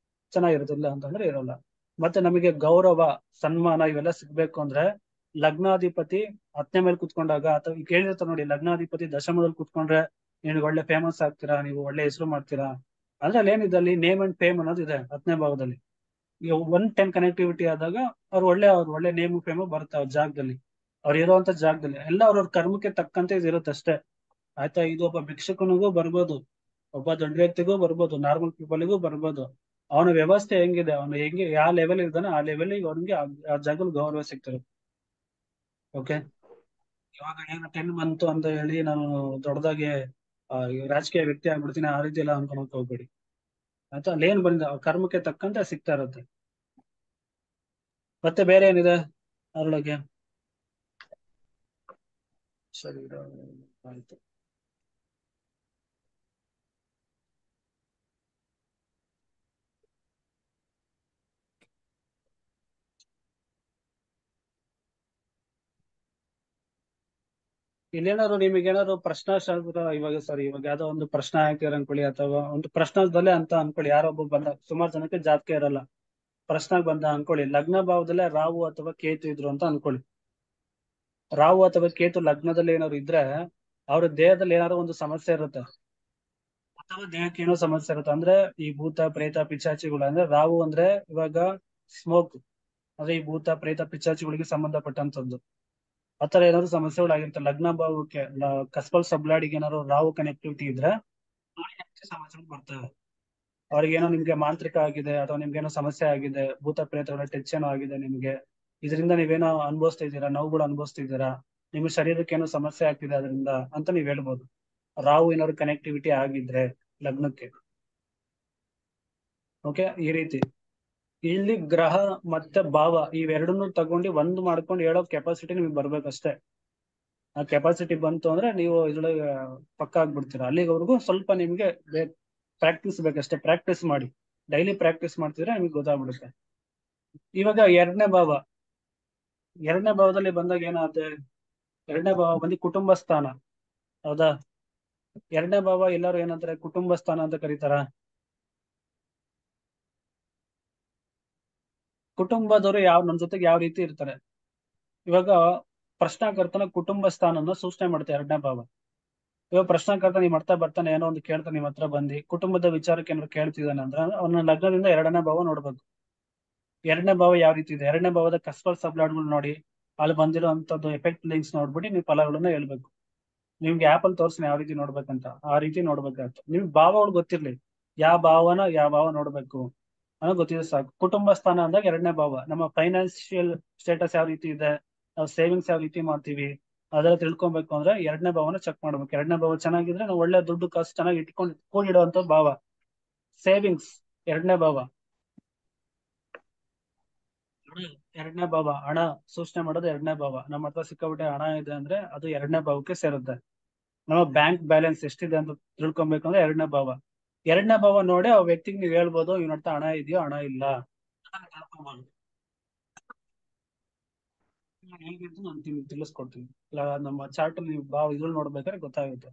ಚೆನ್ನಾಗಿರುತ್ತಿಲ್ಲ ಅಂತಂದ್ರೆ ಇರೋಲ್ಲ. ಮತ್ತೆ ನಮಗೆ ಗೌರವ, ಸನ್ಮಾನ ಇವೆಲ್ಲ ಸಿಗ್ಬೇಕು ಅಂದ್ರೆ ಲಗ್ನಾಧಿಪತಿ 10ನೇ ಮೇಲೆ ಕುತ್ಕೊಂಡಾಗ, ಅಥವಾ ಈಗ ಕೇಳಿರ್ತಾರೆ ನೋಡಿ, ಲಗ್ನಾಧಿಪತಿ ದಶಮದಲ್ಲಿ ಕುತ್ಕೊಂಡ್ರೆ ನಿಮ್ಗೆ ಒಳ್ಳೆ ಫೇಮಸ್ ಆಗ್ತೀರಾ, ನೀವು ಒಳ್ಳೆ ಹೆಸರು ಮಾಡ್ತೀರಾ ಅಂದ್ರೆ ಅಲ್ಲಿ ಏನಿದೆ, ಅಲ್ಲಿ ನೇಮ್ ಅಂಡ್ ಫೇಮ್ ಅನ್ನೋದು ಇದೆ 10ನೇ ಭಾವದಲ್ಲಿ. ಈಗ 1-10 ಕನೆಕ್ಟಿವಿಟಿ ಆದಾಗ ಅವ್ರು ಒಳ್ಳೆ ನೇಮ್ ಫೇಮ್ ಬರುತ್ತೆ ಅವ್ರ ಜಾಗದಲ್ಲಿ, ಅವ್ರು ಇರುವಂತ ಜಾಗದಲ್ಲಿ. ಎಲ್ಲ ಅವ್ರವ್ರ ಕರ್ಮಕ್ಕೆ ತಕ್ಕಂತೆ ಇದಿರುತ್ತೆ ಅಷ್ಟೇ. ಆಯ್ತಾ, ಇದು ಒಬ್ಬ ಭಿಕ್ಷುಕನಿಗೂ ಬರ್ಬೋದು, ಒಬ್ಬ ದೊಡ್ಡ ವ್ಯಕ್ತಿಗೂ ಬರ್ಬೋದು, ನಾರ್ಮಲ್ ಪೀಪಲ್ಗೂ ಬರ್ಬೋದು. ಅವನ ವ್ಯವಸ್ಥೆ ಹೆಂಗಿದೆ, ಅವನು ಹೆಂಗೆ ಯಾವ ಲೆವೆಲ್ ಇರ್ತಾನೆ ಆ ಲೆವೆಲ್ ಅವ್ನಿಗೆ ಆ ಜಾಗದಲ್ಲಿ ಗೌರವ ಸಿಗ್ತದೆ. ಓಕೆ, ಇವಾಗ ಏನು 10 ಬಂತು ಅಂತ ಹೇಳಿ ನಾನು ದೊಡ್ಡದಾಗಿ ರಾಜಕೀಯ ವ್ಯಕ್ತಿ ಆಗ್ಬಿಡ್ತೀನಿ ಆ ರೀತಿ ಎಲ್ಲ ಅನ್ಕೊಳಕ್ ಹೋಗ್ಬೇಡಿ. ಆಯ್ತಾ, ಅಲ್ಲಿ ಏನ್ ಬಂದಿದೆ ಅವ್ರ ಕರ್ಮಕ್ಕೆ ತಕ್ಕಂತೆ ಸಿಗ್ತಾ ಇರುತ್ತೆ. ಮತ್ತೆ ಬೇರೆ ಏನಿದೆ ಅದ್ರೊಳಗೆ? ಸರಿ, ಆಯ್ತು. ಇಲ್ಲೇನಾದ್ರು ನಿಮಗೇನಾದ್ರು ಪ್ರಶ್ನಾಶಾಸ್ತ್ರ, ಇವಾಗ ಯಾವ್ದೋ ಒಂದು ಪ್ರಶ್ನೆ ಹಾಕಿರ ಅನ್ಕೊಳ್ಳಿ, ಅಥವಾ ಒಂದು ಪ್ರಶ್ನಾರ್ಧದಲ್ಲೇ ಅಂತ ಅನ್ಕೊಳ್ಳಿ, ಯಾರೊಬ್ಬ ಬಂದ, ಸುಮಾರು ಜನಕ್ಕೆ ಜಾತಕ ಇರಲ್ಲ, ಪ್ರಶ್ನೆಗೆ ಬಂದ ಅನ್ಕೊಳ್ಳಿ, ಲಗ್ನ ಭಾವದಲ್ಲೇ ರಾಹು ಅಥವಾ ಕೇತು ಇದ್ರು ಅಂತ ಅನ್ಕೊಳ್ಳಿ. ರಾಹು ಅಥವಾ ಕೇತು ಲಗ್ನದಲ್ಲಿ ಏನಾದ್ರು ಇದ್ರೆ ಅವ್ರ ದೇಹದಲ್ಲಿ ಏನಾದ್ರು ಒಂದು ಸಮಸ್ಯೆ ಇರುತ್ತೆ, ಅಥವಾ ದೇಹಕ್ಕೆ ಏನೋ ಸಮಸ್ಯೆ ಇರುತ್ತೆ. ಅಂದ್ರೆ ಈ ಭೂತ ಪ್ರೇತ ಪಿಚಾಚಿಗಳು, ಅಂದ್ರೆ ರಾಹು ಅಂದ್ರೆ ಇವಾಗ ಸ್ಮೋಕ್, ಅಂದ್ರೆ ಈ ಭೂತ ಪ್ರೇತ ಪಿಚಾಚಿಗಳಿಗೆ ಸಂಬಂಧಪಟ್ಟಂತದ್ದು. ಆತರ ಏನಾದ್ರು ಸಮಸ್ಯೆಗಳಾಗಿರುತ್ತೆ ಲಗ್ನ ಭಾವಕ್ಕೆ, ಕಸ್ಬಲ್ ಸಬ್ಲಾಡಿಗೆ ಏನಾದ್ರು ರಾಹು ಕನೆಕ್ಟಿವಿಟಿ ಇದ್ರೆ ಅವ್ರಿಗೆ ಹೆಚ್ಚು ಸಮಸ್ಯೆಗಳು ಬರ್ತವೆ. ಅವ್ರಿಗೇನೋ ನಿಮ್ಗೆ ಮಾಂತ್ರಿಕ ಆಗಿದೆ, ಅಥವಾ ನಿಮ್ಗೇನೋ ಸಮಸ್ಯೆ ಆಗಿದೆ, ಭೂತ ಪ್ರೇತಗಳ ಟಚ್ ಏನೋ ಆಗಿದೆ ನಿಮ್ಗೆ, ಇದರಿಂದ ನೀವೇನೋ ಅನುಭವಿಸ್ತಾ ಇದ್ದೀರಾ, ನೋವುಗಳು ಅನುಭವಿಸ್ತಿದ್ದೀರಾ, ನಿಮ್ಮ ಶರೀರಕ್ಕೆ ಏನೋ ಸಮಸ್ಯೆ ಆಗ್ತಿದೆ ಅದರಿಂದ ಅಂತ ನೀವ್ ಹೇಳ್ಬೋದು, ರಾಹು ಏನಾದ್ರು ಕನೆಕ್ಟಿವಿಟಿ ಆಗಿದ್ರೆ ಲಗ್ನಕ್ಕೆ. ಓಕೆ, ಈ ರೀತಿ ಇಲ್ಲಿ ಗ್ರಹ ಮತ್ತೆ ಭಾವ ಇವೆರಡನ್ನು ತಗೊಂಡು ಒಂದು ಮಾಡ್ಕೊಂಡು ಹೇಳೋ ಕೆಪಾಸಿಟಿ ನಿಮ್ಗೆ ಬರ್ಬೇಕಷ್ಟೇ. ಆ ಕೆಪಾಸಿಟಿ ಬಂತು ಅಂದ್ರೆ ನೀವು ಇದ್ರೊಳಗೆ ಪಕ್ಕ ಆಗ್ಬಿಡ್ತೀರಾ. ಅಲ್ಲಿವರೆಗೂ ಸ್ವಲ್ಪ ನಿಮ್ಗೆ ಪ್ರಾಕ್ಟೀಸ್ ಬೇಕಷ್ಟೇ. ಪ್ರಾಕ್ಟೀಸ್ ಮಾಡಿ, ಡೈಲಿ ಪ್ರಾಕ್ಟೀಸ್ ಮಾಡ್ತಿದ್ರೆ ನಿಮ್ಗೆ ಗೊತ್ತಾಗ್ಬಿಡುತ್ತೆ. ಇವಾಗ ಎರಡನೇ ಭಾವದಲ್ಲಿ ಬಂದಾಗ ಏನಾಗುತ್ತೆ, ಎರಡನೇ ಭಾವ ಬಂದು ಕುಟುಂಬ ಸ್ಥಾನ, ಹೌದಾ. ಎರಡನೇ ಭಾವ ಎಲ್ಲರೂ ಏನಂತಾರೆ, ಕುಟುಂಬ ಸ್ಥಾನ ಅಂತ ಕರೀತಾರ. ಕುಟುಂಬದವರು ನಮ್ ಜೊತೆಗೆ ಯಾವ ರೀತಿ ಇರ್ತಾರೆ. ಇವಾಗ ಪ್ರಶ್ನಾಕರ್ತನ ಕುಟುಂಬ ಸ್ಥಾನನ ಸೂಚನೆ ಮಾಡುತ್ತೆ ಎರಡನೇ ಭಾವ. ಇವಾಗ ಪ್ರಶ್ನಾಕರ್ತ ನೀವ್ ಮಾಡ್ತಾ ಬರ್ತಾನೆ ಏನೋ ಒಂದು ಕೇಳ್ತಾನೆ, ನಿಮ್ ಹತ್ರ ಬಂದು ಕುಟುಂಬದ ವಿಚಾರಕ್ಕೆ ಏನಾದ್ರು ಕೇಳ್ತಿದ್ದಾನೆ ಅಂದ್ರೆ ಅವನ ಲಗ್ನದಿಂದ ಎರಡನೇ ಭಾವ ನೋಡ್ಬೇಕು. ಎರಡನೇ ಭಾವ ಯಾವ ರೀತಿ ಇದೆ, ಎರಡನೇ ಭಾವದ ಕಸ್ಬಲ್ ಸಬ್ಲಾಡ್ಗಳು ನೋಡಿ, ಅಲ್ಲಿ ಬಂದಿರೋ ಅಂತದ್ದು ಎಫೆಕ್ಟ್ ಲಿಂಕ್ಸ್ ನೋಡ್ಬಿಟ್ಟು ನೀವು ಫಲಗಳನ್ನ ಹೇಳ್ಬೇಕು. ನಿಮ್ಗೆ ಆಪಲ್ ತೋರ್ಸ್ತೀನಿ ಯಾವ ರೀತಿ ನೋಡ್ಬೇಕಂತ, ಆ ರೀತಿ ನೋಡ್ಬೇಕಾಗ್ತದೆ. ನಿಮ್ಗೆ ಭಾವಗಳು ಗೊತ್ತಿರ್ಲಿ, ಯಾವ ಭಾವ ನೋಡ್ಬೇಕು ಅನ್ನೋದು ಗೊತ್ತಿದ್ರೆ ಸಾಕು. ಕುಟುಂಬ ಸ್ಥಾನ ಅಂದಾಗ ಎರಡನೇ ಭಾವ ನಮ್ಮ ಫೈನಾನ್ಷಿಯಲ್ ಸ್ಟೇಟಸ್ ಯಾವ ರೀತಿ ಇದೆ, ನಾವು ಸೇವಿಂಗ್ಸ್ ಯಾವ ರೀತಿ ಮಾಡ್ತೀವಿ, ಅದೆಲ್ಲ ತಿಳ್ಕೊಬೇಕು ಅಂದ್ರೆ ಎರಡನೇ ಭಾವನ ಚೆಕ್ ಮಾಡ್ಬೇಕು. ಎರಡನೇ ಭಾವ ಚೆನ್ನಾಗಿದ್ರೆ ನಾವು ಒಳ್ಳೆ ದುಡ್ಡು ಕಾಸು ಚೆನ್ನಾಗಿ ಇಟ್ಕೊಂಡು ಕೂಡಿಡುವಂತ ಭಾವ. ಸೇವಿಂಗ್ಸ್ ಎರಡನೇ ಭಾವ. ಎರಡನೇ ಭಾವ ಹಣ ಸೂಚನೆ ಮಾಡೋದು ಎರಡನೇ ಭಾವ. ನಮ್ಮ ಹತ್ರ ಸಿಕ್ಕಾಬಿಟ್ಟೆ ಹಣ ಇದೆ ಅಂದ್ರೆ ಅದು ಎರಡನೇ ಭಾವಕ್ಕೆ ಸೇರುತ್ತೆ. ನಮ್ಮ ಬ್ಯಾಂಕ್ ಬ್ಯಾಲೆನ್ಸ್ ಎಷ್ಟಿದೆ ಅಂತ ತಿಳ್ಕೊಬೇಕಂದ್ರೆ ಎರಡನೇ ಭಾವ. ಎರಡನೇ ಭಾವ ನೋಡಿ ಆ ವ್ಯಕ್ತಿಗೆ ನೀವು ಹೇಳ್ಬೋದು ಇವನ ಹತ್ರ ಹಣ ಇದೆಯೋ ಹಣ ಇಲ್ಲ ಅದನ್ನ ತಿಳ್ಕೊಬೋದು. ಹೇಗಿದ್ದು ನಾನು ತಿಳಿಸ್ಕೊಡ್ತೀನಿ. ಇಲ್ಲ ನಮ್ಮ ಚಾರ್ಟ್ ನೀವು ಭಾವ ಇದ್ರಲ್ಲಿ ನೋಡ್ಬೇಕಾದ್ರೆ ಗೊತ್ತಾಗುತ್ತೆ.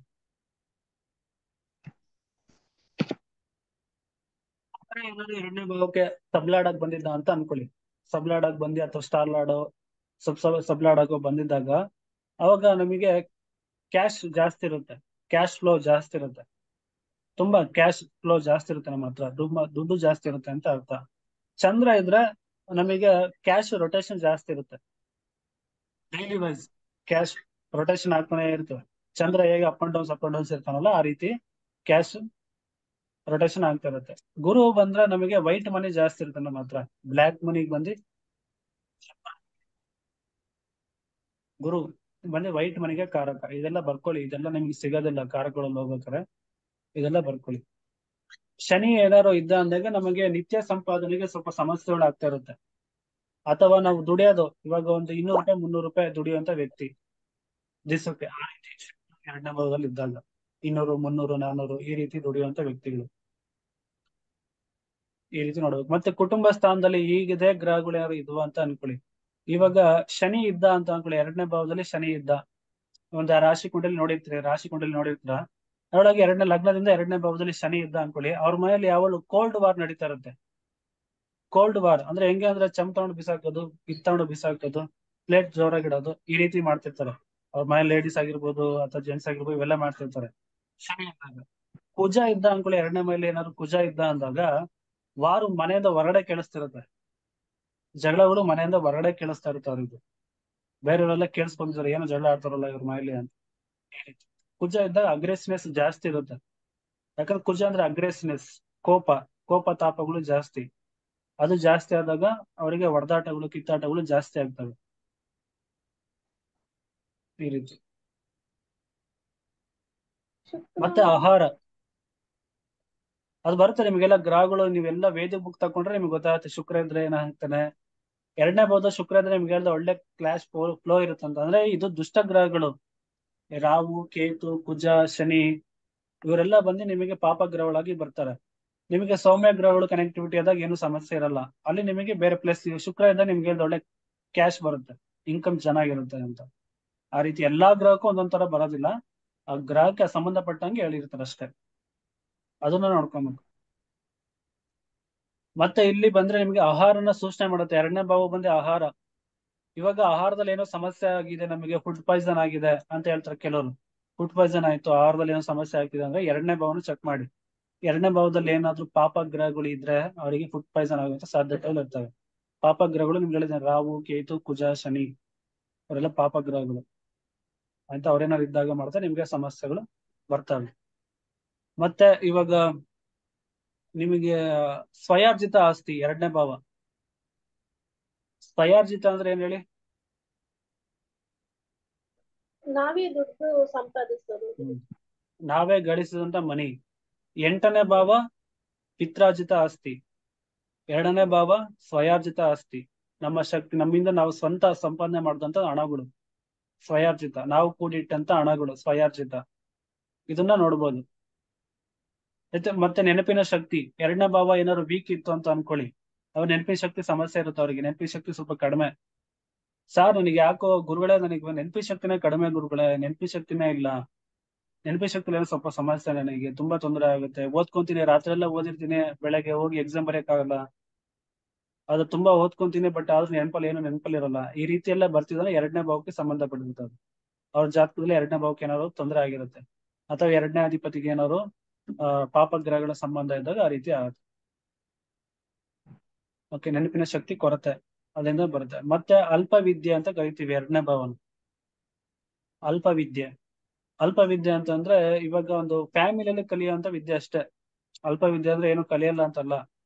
ಏನಾದ್ರು ಎರಡನೇ ಭಾವಕ್ಕೆ ಸಬ್ಲಾಡಕ್ ಬಂದಿದ್ದ ಅಂತ ಅನ್ಕೊಳ್ಳಿ. ಸಬ್ಲಾಡಕ್ ಬಂದಿ ಅಥವಾ ಸ್ಟಾರ್ ಲಾಡೋ ಸಬ್ಲಾಡಕೋ ಬಂದಿದ್ದಾಗ ಅವಾಗ ನಮಗೆ ಕ್ಯಾಶ್ ಜಾಸ್ತಿ ಇರುತ್ತೆ. ಕ್ಯಾಶ್ ಫ್ಲೋ ಜಾಸ್ತಿ ಇರುತ್ತೆ. ತುಂಬಾ ಕ್ಯಾಶ್ ಫ್ಲೋ ಜಾಸ್ತಿ ಇರುತ್ತೆ ನಮ್ಮ ಹತ್ರ. ದುಡ್ಡು ಜಾಸ್ತಿ ಇರುತ್ತೆ ಅಂತ ಅರ್ಥ. ಚಂದ್ರ ಇದ್ರೆ ನಮಗೆ ಕ್ಯಾಶ್ ರೊಟೇಷನ್ ಜಾಸ್ತಿ ಇರುತ್ತೆ. ಡೈಲಿ ವೈಸ್ ಕ್ಯಾಶ್ ರೊಟೇಷನ್ ಆಗ್ತಾನೆ ಇರ್ತದೆ. ಚಂದ್ರ ಹೇಗೆ ಅಪ್ ಅಂಡ್ ಡೌನ್ಸ್ ಇರ್ತಾನಲ್ಲ ಆ ರೀತಿ ಕ್ಯಾಶ್ ರೊಟೇಷನ್ ಆಗ್ತಾ ಇರುತ್ತೆ. ಗುರು ಬಂದ್ರೆ ನಮಗೆ ವೈಟ್ ಮನಿ ಜಾಸ್ತಿ ಇರುತ್ತೆ ನಮ್ಮ ಹತ್ರ. ಬ್ಲ್ಯಾಕ್ ಮನಿಗೆ ಬಂದು ಗುರು ಬಂದು ವೈಟ್ ಮನಿಗೆ ಕಾರಕ. ಇದೆಲ್ಲ ಬರ್ಕೊಳ್ಳಿ. ಇದೆಲ್ಲ ನಿಮ್ಗೆ ಸಿಗೋದಿಲ್ಲ ಕಾರಕಗಳಲ್ಲಿ ಹೋಗ್ಬೇಕಾರೆ. ಇದೆಲ್ಲ ಬರ್ಕೊಳ್ಳಿ. ಶನಿ ಏನಾದ್ರು ಇದ್ದ ಅಂದಾಗ ನಮಗೆ ನಿತ್ಯ ಸಂಪಾದನೆಗೆ ಸ್ವಲ್ಪ ಸಮಸ್ಯೆಗಳು ಆಗ್ತಾ ಇರುತ್ತೆ. ಅಥವಾ ನಾವು ದುಡಿಯೋದು ಇವಾಗ ಒಂದು 200 ರೂಪಾಯಿ 300 ರೂಪಾಯಿ ದುಡಿಯುವಂತ ವ್ಯಕ್ತಿ ದಿವಸಕ್ಕೆ ಆ ರೀತಿ ಎರಡನೇ ಭಾಗದಲ್ಲಿ ಇದ್ದಾಗ 200 300 400 ಈ ರೀತಿ ದುಡಿಯುವಂತ ವ್ಯಕ್ತಿಗಳು ಈ ರೀತಿ ನೋಡ್ಬೇಕು. ಮತ್ತೆ ಕುಟುಂಬ ಸ್ಥಾನದಲ್ಲಿ ಈಗಿದೆ ಗ್ರಹಗಳು ಯಾರು ಇದ್ವು ಅಂತ ಅನ್ಕೊಳ್ಳಿ. ಇವಾಗ ಶನಿ ಇದ್ದ ಅಂತ ಅನ್ಕೊಳ್ಳಿ. ಎರಡನೇ ಭಾವದಲ್ಲಿ ಶನಿ ಇದ್ದ. ಒಂದು ರಾಶಿ ಕುಂಡಲಿ ನೋಡಿರ್ತೀರಿ. ರಾಶಿ ಕುಂಡಲಿ ನೋಡಿರ್ತೀರ ಅದರೊಳಗೆ ಎರಡನೇ ಲಗ್ನದಿಂದ ಎರಡನೇ ಭಾವದಲ್ಲಿ ಶನಿ ಇದ್ದ ಅನ್ಕೊಳ್ಳಿ. ಅವ್ರ ಮನೆಯಲ್ಲಿ ಯಾವಾಗಲೂ ಕೋಲ್ಡ್ ವಾರ್ ನಡೀತಾ ಇರುತ್ತೆ. ಕೋಲ್ಡ್ ವಾರ್ ಅಂದ್ರೆ ಹೆಂಗೆ ಅಂದ್ರೆ ಚಮ್ ತಗೊಂಡು ಬಿಸಾಕೋದು, ತಗೊಂಡು ಬಿಸಾಕೋದು, ಪ್ಲೇಟ್ ಜೋರಾಗಿಡೋದು ಈ ರೀತಿ ಮಾಡ್ತಿರ್ತಾರೆ. ಅವ್ರ ಮನೆ ಲೇಡೀಸ್ ಆಗಿರ್ಬೋದು ಅಥವಾ ಜೆಂಟ್ಸ್ ಆಗಿರ್ಬೋದು ಇವೆಲ್ಲ ಮಾಡ್ತಿರ್ತಾರೆ ಶನಿ ಇದ್ದಾಗ. ಕುಜ ಇದ್ದ ಅನ್ಕೊಳ್ಳಿ. ಎರಡನೇ ಮನೇಲಿ ಏನಾದ್ರು ಕುಜ ಇದ್ದ ಅಂದಾಗ ವಾರು ಮನೆಯಿಂದ ಹೊರಗಡೆ ಕೇಳಿಸ್ತಿರುತ್ತೆ. ಜಗಳಗಳು ಮನೆಯಿಂದ ಹೊರಗಡೆ ಕೇಳಿಸ್ತಾ ಇರುತ್ತೆ ಅವ್ರಿಗೆ. ಬೇರೆಯವರೆಲ್ಲ ಕೇಳಿಸ್ಕೊಂಡಿರ್ತಾರೆ ಏನೋ ಜಗಳ ಆಡ್ತಾರಲ್ಲ ಇವ್ರ ಮನೇಲಿ ಅಂತ. ಕುಜ ಇದ್ದಾಗ ಅಗ್ರೆಸಿವ್ನೆಸ್ ಜಾಸ್ತಿ ಇರುತ್ತೆ. ಯಾಕಂದ್ರೆ ಕುಜ ಅಂದ್ರೆ ಅಗ್ರೆಸಿವ್ನೆಸ್, ಕೋಪ, ಕೋಪ ತಾಪಗಳು ಜಾಸ್ತಿ. ಅದು ಜಾಸ್ತಿ ಆದಾಗ ಅವರಿಗೆ ಹೊಡೆದಾಟಗಳು ಕಿತ್ತಾಟಗಳು ಜಾಸ್ತಿ ಆಗ್ತವೆ ಈ ರೀತಿ. ಶುಕ್ರ ಮತ್ತೆ ಆಹಾರ ಅದು ಬರುತ್ತೆ ನಿಮಗೆಲ್ಲ ಗ್ರಹಗಳು. ನೀವೆಲ್ಲ ವೇದ ಬುಕ್ ತಕೊಂಡ್ರೆ ನಿಮ್ಗೆ ಗೊತ್ತಾಗುತ್ತೆ ಶುಕ್ರ ಇದ್ರೆ ಏನಾಗ್ತಾನೆ. ಎರಡನೇ ಭಾವದ ಶುಕ್ರ ಇದ್ರೆ ನಿಮ್ಗೆ ಹೇಳ್ದ ಒಳ್ಳೆ ಕ್ಲಾಸ್ ಫ್ಲೋ ಇರುತ್ತಂತ. ಅಂದ್ರೆ ಇದು ದುಷ್ಟ ಗ್ರಹಗಳು. ರಾಹು ಕೇತು ಕುಜ ಶನಿ ಇವರೆಲ್ಲ ಬಂದು ನಿಮಗೆ ಪಾಪ ಗ್ರಹಗಳಾಗಿ ಬರ್ತಾರೆ. ನಿಮಗೆ ಸೌಮ್ಯ ಗ್ರಹಗಳು ಕನೆಕ್ಟಿವಿಟಿ ಆದಾಗ ಏನು ಸಮಸ್ಯೆ ಇರಲ್ಲ. ಅಲ್ಲಿ ನಿಮಗೆ ಬೇರೆ ಪ್ಲೇಸ್ ಶುಕ್ರ ಇದ್ದಾಗ ನಿಮ್ಗೆ ಹೇಳ್ದ ಒಳ್ಳೆ ಕ್ಯಾಶ್ ಬರುತ್ತೆ, ಇನ್ಕಮ್ ಚೆನ್ನಾಗಿರುತ್ತೆ ಅಂತ. ಆ ರೀತಿ ಎಲ್ಲಾ ಗ್ರಹಕ್ಕೂ ಒಂದೊಂದ್ ತರ ಬರೋದಿಲ್ಲ. ಆ ಗ್ರಹಕ್ಕೆ ಸಂಬಂಧಪಟ್ಟಂಗೆ ಹೇಳಿರ್ತಾರೆ ಅಷ್ಟೇ. ಅದನ್ನ ನೋಡ್ಕೊಬೇಕು. ಮತ್ತೆ ಇಲ್ಲಿ ಬಂದ್ರೆ ನಿಮ್ಗೆ ಆಹಾರನ ಸೂಚನೆ ಮಾಡುತ್ತೆ. ಎರಡನೇ ಭಾವ ಬಂದ್ರೆ ಆಹಾರ. ಇವಾಗ ಆಹಾರದಲ್ಲಿ ಏನೋ ಸಮಸ್ಯೆ ಆಗಿದೆ ನಮಗೆ, ಫುಡ್ ಪಾಯ್ಸನ್ ಆಗಿದೆ ಅಂತ ಹೇಳ್ತಾರೆ ಕೆಲವರು. ಫುಡ್ ಪಾಯ್ಸನ್ ಆಯ್ತು, ಆಹಾರದಲ್ಲಿ ಏನೋ ಸಮಸ್ಯೆ ಆಗ್ತಿದೆ ಅಂದ್ರೆ ಎರಡನೇ ಭಾವನ ಚೆಕ್ ಮಾಡಿ. ಎರಡನೇ ಭಾವದಲ್ಲಿ ಏನಾದ್ರೂ ಪಾಪ ಗ್ರಹಗಳು ಇದ್ರೆ ಅವರಿಗೆ ಫುಡ್ ಪಾಯ್ಸನ್ ಆಗುವಂತ ಸಾಧ್ಯತೆಗಳು ಇರ್ತವೆ. ಪಾಪ ಗ್ರಹಗಳು ನಿಮ್ಗೆ ಹೇಳಿದ್ರೆ ರಾಹು ಕೇತು ಕುಜ ಶನಿ ಅವರೆಲ್ಲ ಪಾಪ ಗ್ರಹಗಳು ಅಂತ. ಅವ್ರೇನಾದ್ರು ಇದ್ದಾಗ ಮಾಡ್ತಾರೆ ನಿಮ್ಗೆ ಸಮಸ್ಯೆಗಳು ಬರ್ತವೆ. ಮತ್ತೆ ಇವಾಗ ನಿಮಗೆ ಸ್ವಯಾರ್ಜಿತ ಆಸ್ತಿ ಎರಡನೇ ಭಾವ. ಸ್ವಯಾರ್ಜಿತ ಅಂದ್ರೆ ಏನ್ ಹೇಳಿ? ನಾವೇ ದುಡ್ಡು ಸಂಪಾದಿಸೋದು. ನಾವೇ ಗಳಿಸಿದಂತ ಮನಿ. ಎಂಟನೇ ಭಾವ ಪಿತ್ರಾರ್ಜಿತ ಆಸ್ತಿ. ಎರಡನೇ ಭಾವ ಸ್ವಯಾರ್ಜಿತ ಆಸ್ತಿ. ನಮ್ಮ ಶಕ್ತಿ ನಮ್ಮಿಂದ ನಾವು ಸ್ವಂತ ಸಂಪಾದನೆ ಮಾಡಿದಂತ ಹಣಗಳು ಸ್ವಯಾರ್ಜಿತ. ನಾವು ಕೂಡಿಟ್ಟಂತ ಹಣಗಳು ಸ್ವಯಾರ್ಜಿತ. ಇದನ್ನ ನೋಡ್ಬೋದು. ಮತ್ತೆ ನೆನಪಿನ ಶಕ್ತಿ. ಎರಡನೇ ಭಾವ ಏನಾದ್ರು ವೀಕ್ ಇತ್ತು ಅಂತ ಅನ್ಕೊಳ್ಳಿ. ಅವ್ರ ನೆನಪಿನ ಶಕ್ತಿ ಸಮಸ್ಯೆ ಇರುತ್ತೆ. ಅವ್ರಿಗೆ ನೆನಪಿನ ಶಕ್ತಿ ಸ್ವಲ್ಪ ಕಡಿಮೆ. ಸಾರ್ ನನಗೆ ಯಾಕೋ ಗುರುಗಳೇ ನನಗೆ ನೆನಪಿನ ಶಕ್ತಿನೇ ಕಡಿಮೆ ಗುರುಗಳೇ, ನೆನಪಿನ ಶಕ್ತಿನೇ ಇಲ್ಲ. ನೆನಪಿನ ಶಕ್ತಿ ಏನೋ ಸ್ವಲ್ಪ ಸಮಸ್ಯೆ, ನನಗೆ ತುಂಬಾ ತೊಂದರೆ ಆಗುತ್ತೆ. ಓದ್ಕೊಂತೀನಿ, ರಾತ್ರಿ ಎಲ್ಲ ಓದಿರ್ತೀನಿ, ಬೆಳಗ್ಗೆ ಹೋಗಿ ಎಕ್ಸಾಮ್ ಬರೆಯಕ್ಕಾಗಲ್ಲ. ಅದು ತುಂಬಾ ಓದ್ಕೊಂತೀನಿ ಬಟ್ ಆದ್ರೂ ನೆನಪಲ್ಲಿ ಇರಲ್ಲ. ಈ ರೀತಿ ಎಲ್ಲ ಬರ್ತಿದ್ರೆ ಎರಡನೇ ಭಾವಕ್ಕೆ ಸಂಬಂಧಪಟ್ಟಿರ್ತದೆ. ಅವ್ರ ಜಾತಕದಲ್ಲಿ ಎರಡನೇ ಭಾವಕ್ಕೆ ಏನಾದ್ರು ತೊಂದರೆ ಆಗಿರುತ್ತೆ. ಅಥವಾ ಎರಡನೇ ಅಧಿಪತಿಗೆ ಏನಾದ್ರು ಪಾಪ ಗ್ರಹಗಳ ಸಂಬಂಧ ಇದ್ದಾಗ ಆ ರೀತಿ ಆಗುತ್ತೆ. ಓಕೆ, ನೆನಪಿನ ಶಕ್ತಿ ಕೊರತೆ ಅದರಿಂದ ಬರುತ್ತೆ. ಮತ್ತೆ ಅಲ್ಪ ವಿದ್ಯೆ ಅಂತ ಕರಿತೀವಿ ಎರಡನೇ ಭಾವನ. ಅಲ್ಪ ವಿದ್ಯೆ. ಅಲ್ಪ ವಿದ್ಯೆ ಅಂತಂದ್ರೆ ಇವಾಗ ಒಂದು ಫ್ಯಾಮಿಲಿಯಲ್ಲಿ ಕಲಿಯುವಂತ ವಿದ್ಯೆ ಅಷ್ಟೇ. ಅಲ್ಪ ವಿದ್ಯೆ ಅಂದ್ರೆ ಏನು ಕಲಿಯಲ್ಲ ಅಂತಲ್ಲ.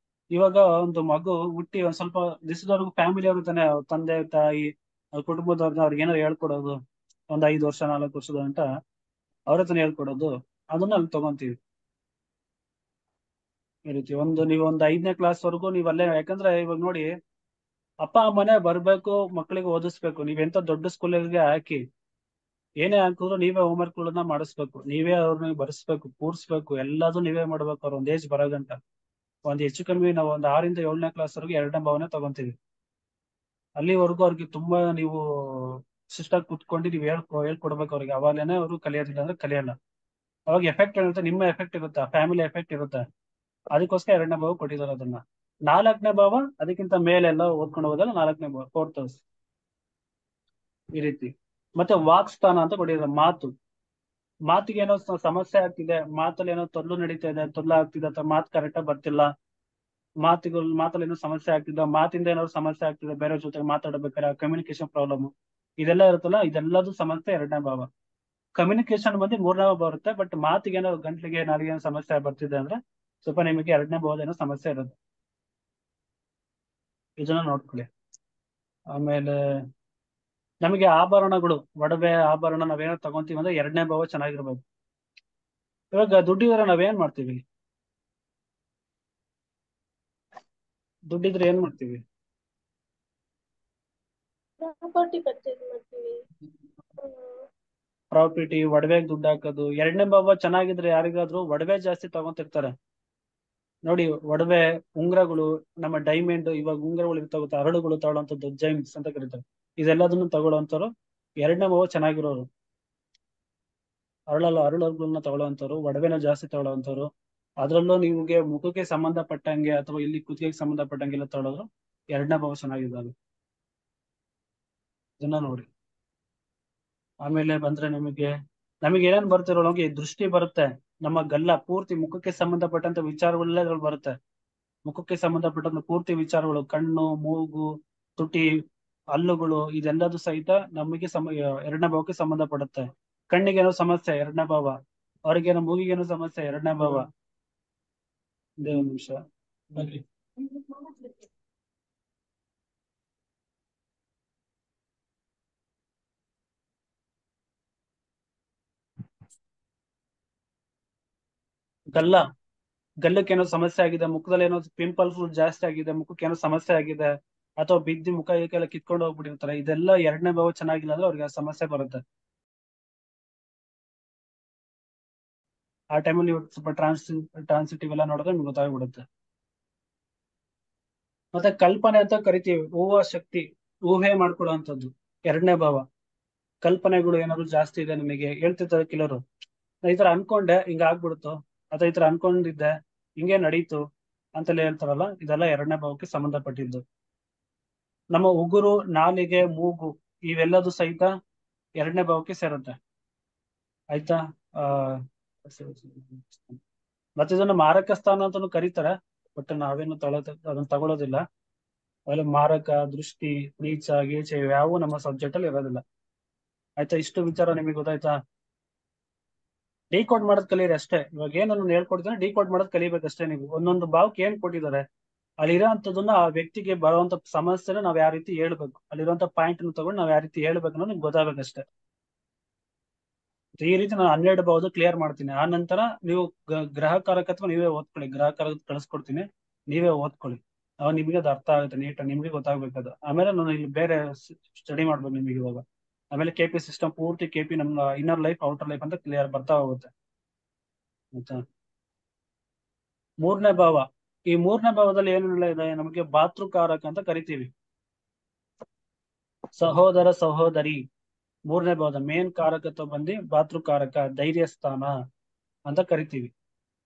ಇವಾಗ ಒಂದು ಮಗು ಹುಟ್ಟಿ ಒಂದ್ ಸ್ವಲ್ಪ ದಿವಸದವರೆಗೂ ಫ್ಯಾಮಿಲಿ ಅವ್ರ ತಾನೆ, ಅವ್ರ ತಂದೆ ತಾಯಿ ಅವ್ರ ಕುಟುಂಬದವ್ರನ್ನ ಅವ್ರಿಗೆ ಏನಾದ್ರು ಹೇಳ್ಕೊಡೋದು, ಒಂದ್ 5 ವರ್ಷ 4 ವರ್ಷದ ಗಂಟ ಅವ್ರ ಹತ್ರ ಹೇಳ್ಕೊಡೋದು, ಅದನ್ನ ಅಲ್ಲಿ ತಗೊಂತೀವಿ. ಈ ರೀತಿ ನೀವು ಒಂದು 5ನೇ ಕ್ಲಾಸ್ ವರೆಗೂ ನೀವು ಅಲ್ಲೇ, ಯಾಕಂದ್ರೆ ಇವಾಗ ನೋಡಿ, ಅಪ್ಪ ಅಮ್ಮನೆ ಬರ್ಬೇಕು ಮಕ್ಕಳಿಗೆ ಓದಿಸ್ಬೇಕು. ನೀವೆಂತ ದೊಡ್ಡ ಸ್ಕೂಲ್ಗೆ ಹಾಕಿ ಏನೇ ಹಾಕಿದ್ರು ನೀವೇ ಹೋಮ್ವರ್ಕ್ ಗಳನ್ನ ಮಾಡಿಸ್ಬೇಕು, ನೀವೇ ಅವ್ರನ್ನ ಬರ್ಸ್ಬೇಕು, ಕೂರ್ಸ್ಬೇಕು, ಎಲ್ಲದೂ ನೀವೇ ಮಾಡ್ಬೇಕು ಅವ್ರ ಒಂದ್ ಏಜ್ ಬರೋ ಗಂಟ. ಒಂದ್ ಹೆಚ್ಚು ಕಮ್ಮಿ ನಾವು ಒಂದು 6ರಿಂದ 7ನೇ ಕ್ಲಾಸ್ ವರೆಗೂ 2ನೇ ಭಾವನೆ ತಗೊಂತೀವಿ. ಅಲ್ಲಿವರೆಗೂ ಅವ್ರಿಗೆ ತುಂಬಾ ನೀವು ಶಿಸ್ತಾಗಿ ಕುತ್ಕೊಂಡು ನೀವು ಹೇಳ್ಕೊಡ್ಬೇಕು ಅವ್ರಿಗೆ. ಅವಾಗಲೇನೆ ಅವರು ಕಲಿಯೋದಿಲ್ಲ ಅಂದ್ರೆ ಕಲಿಯಲ್ಲ. ಅವಾಗ ಎಫೆಕ್ಟ್ ಇರುತ್ತೆ, ನಿಮ್ಮ ಎಫೆಕ್ಟ್ ಇರುತ್ತೆ, ಫ್ಯಾಮಿಲಿ ಎಫೆಕ್ಟ್ ಇರುತ್ತೆ. ಅದಕ್ಕೋಸ್ಕರ 2ನೇ ಭಾವ ಕೊಟ್ಟಿದ್ದಾರೆ ಅದನ್ನ. 4ನೇ ಭಾವ ಅದಕ್ಕಿಂತ ಮೇಲೆಲ್ಲ ಓದ್ಕೊಂಡು ಹೋಗೋದಲ್ಲ 4ನೇ ಭಾವ, 4th ಹೌಸ್ ಈ ರೀತಿ. ಮತ್ತೆ ವಾಕ್ಸ್ಥಾನ ಅಂತ ಕೊಟ್ಟಿದ್ದಾರೆ, ಮಾತಿಗೆ ಏನೋ ಸಮಸ್ಯೆ ಆಗ್ತಿದೆ, ಮಾತಲ್ಲಿ ಏನೋ ತೊದಲು ನಡೀತಾ ಇದೆ, ತೊದಲು ಆಗ್ತಿದೆ, ಅಥವಾ ಮಾತು ಕರೆಕ್ಟಾಗಿ ಬರ್ತಿಲ್ಲ, ಮಾತಲ್ಲಿ ಏನೋ ಸಮಸ್ಯೆ ಆಗ್ತಿದೆ, ಮಾತಿಂದ ಏನಾದ್ರು ಸಮಸ್ಯೆ ಆಗ್ತಿದೆ, ಬೇರೆ ಜೊತೆ ಮಾತಾಡಬೇಕಾದ್ರೆ ಕಮ್ಯುನಿಕೇಶನ್ ಪ್ರಾಬ್ಲಮ್ ಇದೆಲ್ಲ ಇರುತ್ತಲ್ಲ, ಇದೆಲ್ಲದೂ ಸಮಸ್ಯೆ 2ನೇ ಭಾವ. ಕಮ್ಯುನಿಕೇಶನ್ ಬಂದು 3ನೇ ಭಾವ ಬರುತ್ತೆ, ಬಟ್ ಮಾತಿಗೆ ಏನೋ ಗಂಟ್ಲಿಗೆ ನಾಲಿಗೆ ಏನೋ ಸಮಸ್ಯೆ ಬರ್ತಿದೆ ಅಂದ್ರೆ ಸ್ವಲ್ಪ ನಿಮಗೆ 2ನೇ ಭಾವದ ಏನೋ ಸಮಸ್ಯೆ ಇರುತ್ತೆ. ಇದನ್ನ ನೋಡ್ಕೊಳ್ಳಿ. ಆಮೇಲೆ ನಮಗೆ ಆಭರಣಗಳು, ಒಡವೆ ಆಭರಣ ನಾವೇನೋ ತಗೊಂತೀವಿ ಅಂದ್ರೆ 2ನೇ ಭಾವ ಚೆನ್ನಾಗಿರ್ಬೇಕು. ಇವಾಗ ದುಡ್ಡಿದ್ರೆ ನಾವೇನ್ ಮಾಡ್ತೀವಿ? ದುಡ್ಡಿದ್ರೆ ಏನ್ ಮಾಡ್ತೀವಿ? ಪ್ರಾಪರ್ಟಿ ಪರ್ಚೇಸ್ ಮಾಡ್ತೀವಿ. ಪ್ರಾಪರ್ಟಿ, ಒಡವೆಗೆ ದುಡ್ಡು ಹಾಕೋದು. 2ನೇ ಭಾವ ಚೆನ್ನಾಗಿದ್ರೆ ಯಾರಿಗಾದ್ರೂ ಒಡವೆ ಜಾಸ್ತಿ ತಗೊಂತಿರ್ತಾರೆ ನೋಡಿ. ಒಡವೆ, ಉಂಗ್ರಗಳು, ನಮ್ಮ ಡೈಮಂಡ್, ಇವಾಗ ಉಂಗ್ರಗಳು ಇರ್ತಾಗುತ್ತೆ, ಹರಳುಗಳು ತಗೊಳ್ಳೋಂಥದ್ದು ಜೈಮ್ಸ್ ಅಂತ ಕರೀತಾರೆ. ಇದೆಲ್ಲದನ್ನು ತಗೊಳ್ಳೋಂಥವ್ರು 2ನೇ ಭಾವ ಚೆನ್ನಾಗಿರೋರು. ಹರಳುಗಳನ್ನ ತಗೊಳ್ಳೋಂಥವ್ರು, ಒಡವೆನ ಜಾಸ್ತಿ ತಗೊಳ್ಳೋಂಥವ್ರು, ಅದ್ರಲ್ಲೂ ನಿಮಗೆ ಮುಖಕ್ಕೆ ಸಂಬಂಧಪಟ್ಟಂಗೆ ಅಥವಾ ಇಲ್ಲಿ ಕುತ್ತಿಗೆಗೆ ಸಂಬಂಧಪಟ್ಟಂಗೆ ಎಲ್ಲ ತಗೊಳ್ಳೋರು 2ನೇ ಭಾವ ಚೆನ್ನಾಗಿದ್ದಾರೆ. ಇದನ್ನ ನೋಡಿ. ಆಮೇಲೆ ಬಂದ್ರೆ ನಮಗೆ ಏನೇನ್ ಬರ್ತಿರೋಳಗೆ ದೃಷ್ಟಿ ಬರುತ್ತೆ. ನಮ್ಮ ಗಲ್ಲ ಪೂರ್ತಿ ಮುಖಕ್ಕೆ ಸಂಬಂಧಪಟ್ಟಂತ ವಿಚಾರಗಳೆಲ್ಲ ಇದ್ರಲ್ಲಿ ಬರುತ್ತೆ. ಮುಖಕ್ಕೆ ಸಂಬಂಧಪಟ್ಟಂತ ಪೂರ್ತಿ ವಿಚಾರಗಳು, ಕಣ್ಣು, ಮೂಗು, ತುಟಿ, ಹಲ್ಲುಗಳು, ಇದೆಲ್ಲದೂ ಸಹಿತ ನಮಗೆ 2ನೇ ಭಾವಕ್ಕೆ ಸಂಬಂಧಪಡುತ್ತೆ. ಕಣ್ಣಿಗೇನೋ ಸಮಸ್ಯೆ 2ನೇ ಭಾವ, ಅವ್ರಿಗೇನೋ ಮೂಗಿಗೇನೋ ಸಮಸ್ಯೆ 2ನೇ ಭಾವ. ಒಂದೇ ಒಂದು ನಿಮಿಷ ಬನ್ನಿ. ಗಲ್ಲಕ್ಕೇನೋ ಸಮಸ್ಯೆ ಆಗಿದೆ, ಮುಖದಲ್ಲಿ ಏನೋ ಪಿಂಪಲ್ಸ್ ಜಾಸ್ತಿ ಆಗಿದೆ, ಮುಖಕ್ಕೆ ಏನೋ ಸಮಸ್ಯೆ ಆಗಿದೆ, ಅಥವಾ ಬಿದ್ದು ಮುಖ ಇದಕ್ಕೆಲ್ಲ ಕಿತ್ಕೊಂಡು ಹೋಗ್ಬಿಟ್ಟಿರ್ತಾರೆ, ಇದೆಲ್ಲ 2ನೇ ಭಾವ ಚೆನ್ನಾಗಿಲ್ಲ ಅಂದ್ರೆ ಅವ್ರಿಗೆ ಆ ಸಮಸ್ಯೆ ಬರುತ್ತೆ. ಆ ಟೈಮಲ್ಲಿ ನೀವು ಸ್ವಲ್ಪ ಟ್ರಾನ್ಸಿಟಿವ್ ಎಲ್ಲ ನೋಡಿದ್ರೆ ನಿಮ್ಗೆ ಗೊತ್ತಾಗ್ಬಿಡುತ್ತೆ. ಮತ್ತೆ ಕಲ್ಪನೆ ಅಂತ ಕರಿತೀವಿ, ಶಕ್ತಿ, ಊಹೆ ಮಾಡ್ಕೊಡುವಂಥದ್ದು 2ನೇ ಭಾವ. ಕಲ್ಪನೆಗಳು ಏನಾದ್ರು ಜಾಸ್ತಿ ಇದೆ ನಿಮಗೆ, ಹೇಳ್ತಿರ್ತಾರೆ ಕೆಲವರು, ಈ ತರ ಅನ್ಕೊಂಡೆ ಹಿಂಗ ಆಗ್ಬಿಡುತ್ತೋ, ಅಥವಾ ಈ ತರ ಅನ್ಕೊಂಡಿದ್ದೆ ಹಿಂಗೆ ನಡೀತು ಅಂತೆಲ್ಲ ಹೇಳ್ತಾರಲ್ಲ, ಇದೆಲ್ಲ 2ನೇ ಭಾವಕ್ಕೆ ಸಂಬಂಧಪಟ್ಟಿದ್ದು. ನಮ್ಮ ಉಗುರು, ನಾಲಿಗೆ, ಮೂಗು ಇವೆಲ್ಲದೂ ಸಹಿತ 2ನೇ ಭಾವಕ್ಕೆ ಸೇರುತ್ತೆ. ಆಯ್ತಾ? ಆ ಮತ್ತೆ ಇದನ್ನ ಮಾರಕ ಸ್ಥಾನ ಅಂತಾನು ಕರೀತಾರೆ, ಬಟ್ ನಾವೇನು ಅದನ್ನ ತಗೊಳ್ಳೋದಿಲ್ಲ. ಆಮೇಲೆ ಮಾರಕ, ದೃಷ್ಟಿ, ನೀಚ, ಗೀಚ ಇವ್ಯಾವು ನಮ್ಮ ಸಬ್ಜೆಕ್ಟ್ ಅಲ್ಲಿ ಇರೋದಿಲ್ಲ. ಆಯ್ತಾ? ಇಷ್ಟು ವಿಚಾರ ನಿಮಗೆ ಗೊತ್ತಾಯ್ತಾ? ಡಿಕೋಡ್ ಮಾಡೋದ್ ಕಲೀರಿ ಅಷ್ಟೇ. ಇವಾಗ ಏನನ್ನು ಹೇಳ್ಕೊಡ್ತೀನಿ ಡಿಕೋಡ್ ಮಾಡೋದ್ ಕಲಿಬೇಕಷ್ಟೇ. ನೀವು ಒಂದೊಂದು ಭಾವಕ್ಕೆ ಏನ್ ಕೊಟ್ಟಿದ್ದಾರೆ ಅಲ್ಲಿರೋಂಥದ್ದನ್ನ ಆ ವ್ಯಕ್ತಿಗೆ ಬರುವಂತ ಸಮಸ್ಯೆನ ನಾವ್ ಯಾವ ರೀತಿ ಹೇಳ್ಬೇಕು, ಅಲ್ಲಿರುವಂತ ಪಾಯಿಂಟ್ ತಗೊಂಡು ನಾವ್ ಯಾವ ರೀತಿ ಹೇಳ್ಬೇಕು ಅನ್ನೋದು ನಿಮ್ಗೆ ಗೊತ್ತಾಗಬೇಕಷ್ಟೇ. ಈ ರೀತಿ ನಾನು 12 ಭಾವದ ಕ್ಲಿಯರ್ ಮಾಡ್ತೀನಿ. ಆ ನಂತರ ನೀವು ಗ್ರಹಕಾರಕತ್ವ ನೀವೇ ಓದ್ಕೊಳ್ಳಿ, ಗ್ರಹಕಾರಕ ಕಳಿಸ್ಕೊಡ್ತೀನಿ, ನೀವೇ ಓದ್ಕೊಳ್ಳಿ. ಅವಾಗ ನಿಮಗೆ ಅದು ಅರ್ಥ ಆಗುತ್ತೆ ನೀಟಾಗಿ, ನಿಮ್ಗೆ ಗೊತ್ತಾಗ್ಬೇಕದು. ಆಮೇಲೆ ನಾನು ಇಲ್ಲಿ ಬೇರೆ ಸ್ಟಡಿ ಮಾಡ್ಬೇಕು ನಿಮಗೆ ಇವಾಗ. ಆಮೇಲೆ KP ಸಿಸ್ಟಮ್ ಪೂರ್ತಿ KP ನಮ್ಮ ಇನ್ನರ್ ಲೈಫ್ ಔಟರ್ ಲೈಫ್ ಅಂತ ಕ್ಲಿಯರ್ ಬರ್ತಾ ಹೋಗುತ್ತೆ. ಆಯ್ತಾ? 3ನೇ ಭಾವ, ಈ 3ನೇ ಭಾವದಲ್ಲಿ ಏನೆಲ್ಲ ಇದೆ, ನಮಗೆ ಭಾತೃಕಾರಕ ಅಂತ ಕರಿತೀವಿ. ಸಹೋದರ ಸಹೋದರಿ 3ನೇ ಭಾವದ ಮೇನ್ ಕಾರಕತ್ವ ಬಂದು ಭಾತೃಕಾರಕ, ಧೈರ್ಯ ಸ್ಥಾನ ಅಂತ ಕರಿತೀವಿ.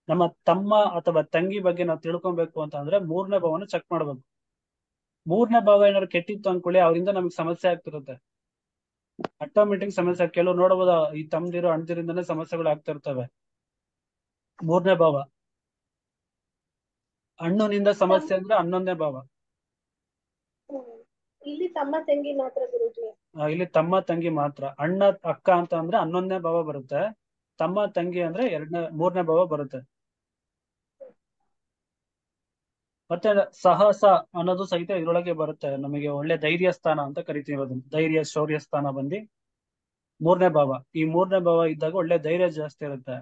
ನಮ್ಮ ತಮ್ಮ ಅಥವಾ ತಂಗಿ ಬಗ್ಗೆ ನಾವು ತಿಳ್ಕೊಬೇಕು ಅಂತ ಅಂದ್ರೆ 3ನೇ ಭಾವನ ಚೆಕ್ ಮಾಡ್ಬೇಕು. 3ನೇ ಭಾವ ಏನಾದ್ರು ಕೆಟ್ಟಿತ್ತು ಅನ್ಕೊಳ್ಳಿ, ಅವರಿಂದ ನಮ್ಗೆ ಸಮಸ್ಯೆ ಆಗ್ತಿರುತ್ತೆ, ಆಟೋಮೆಟಿಕ್ ಸಮಸ್ಯೆ. ಕೆಲವು ನೋಡಬಹುದ, ಈ ತಮ್ಮದಿರೋ ಅಣ್ಣದಿರಿಂದನೇ ಸಮಸ್ಯೆಗಳು ಆಗ್ತಾ ಇರ್ತವೆ. 3ನೇ ಭಾವ ಅಣ್ಣನಿಂದ ಸಮಸ್ಯೆ ಅಂದ್ರೆ 11ನೇ ಭಾವ. ಇಲ್ಲಿ ತಮ್ಮ ತಂಗಿ ಮಾತ್ರ ಗುರುಜಿ. ಇಲ್ಲಿ ತಮ್ಮ ತಂಗಿ ಮಾತ್ರ. ಅಣ್ಣ ಅಕ್ಕ ಅಂತ ಅಂದ್ರೆ 11ನೇ ಭಾವ ಬರುತ್ತೆ, ತಮ್ಮ ತಂಗಿ ಅಂದ್ರೆ 3ನೇ ಭಾವ ಬರುತ್ತೆ. ಮತ್ತೆ ಸಾಹಸ ಅನ್ನೋದು ಸಹಿತ ಇದ್ರೊಳಗೆ ಬರುತ್ತೆ. ನಮಗೆ ಒಳ್ಳೆ ಧೈರ್ಯ ಸ್ಥಾನ ಅಂತ ಕರಿತೀವಿ ಅದನ್ನ. ಧೈರ್ಯ ಶೌರ್ಯ ಸ್ಥಾನ ಬಂದು ಮೂರನೇ ಭಾವ. ಈ ಮೂರನೇ ಭಾವ ಇದ್ದಾಗ ಒಳ್ಳೆ ಧೈರ್ಯ ಜಾಸ್ತಿ ಇರುತ್ತೆ.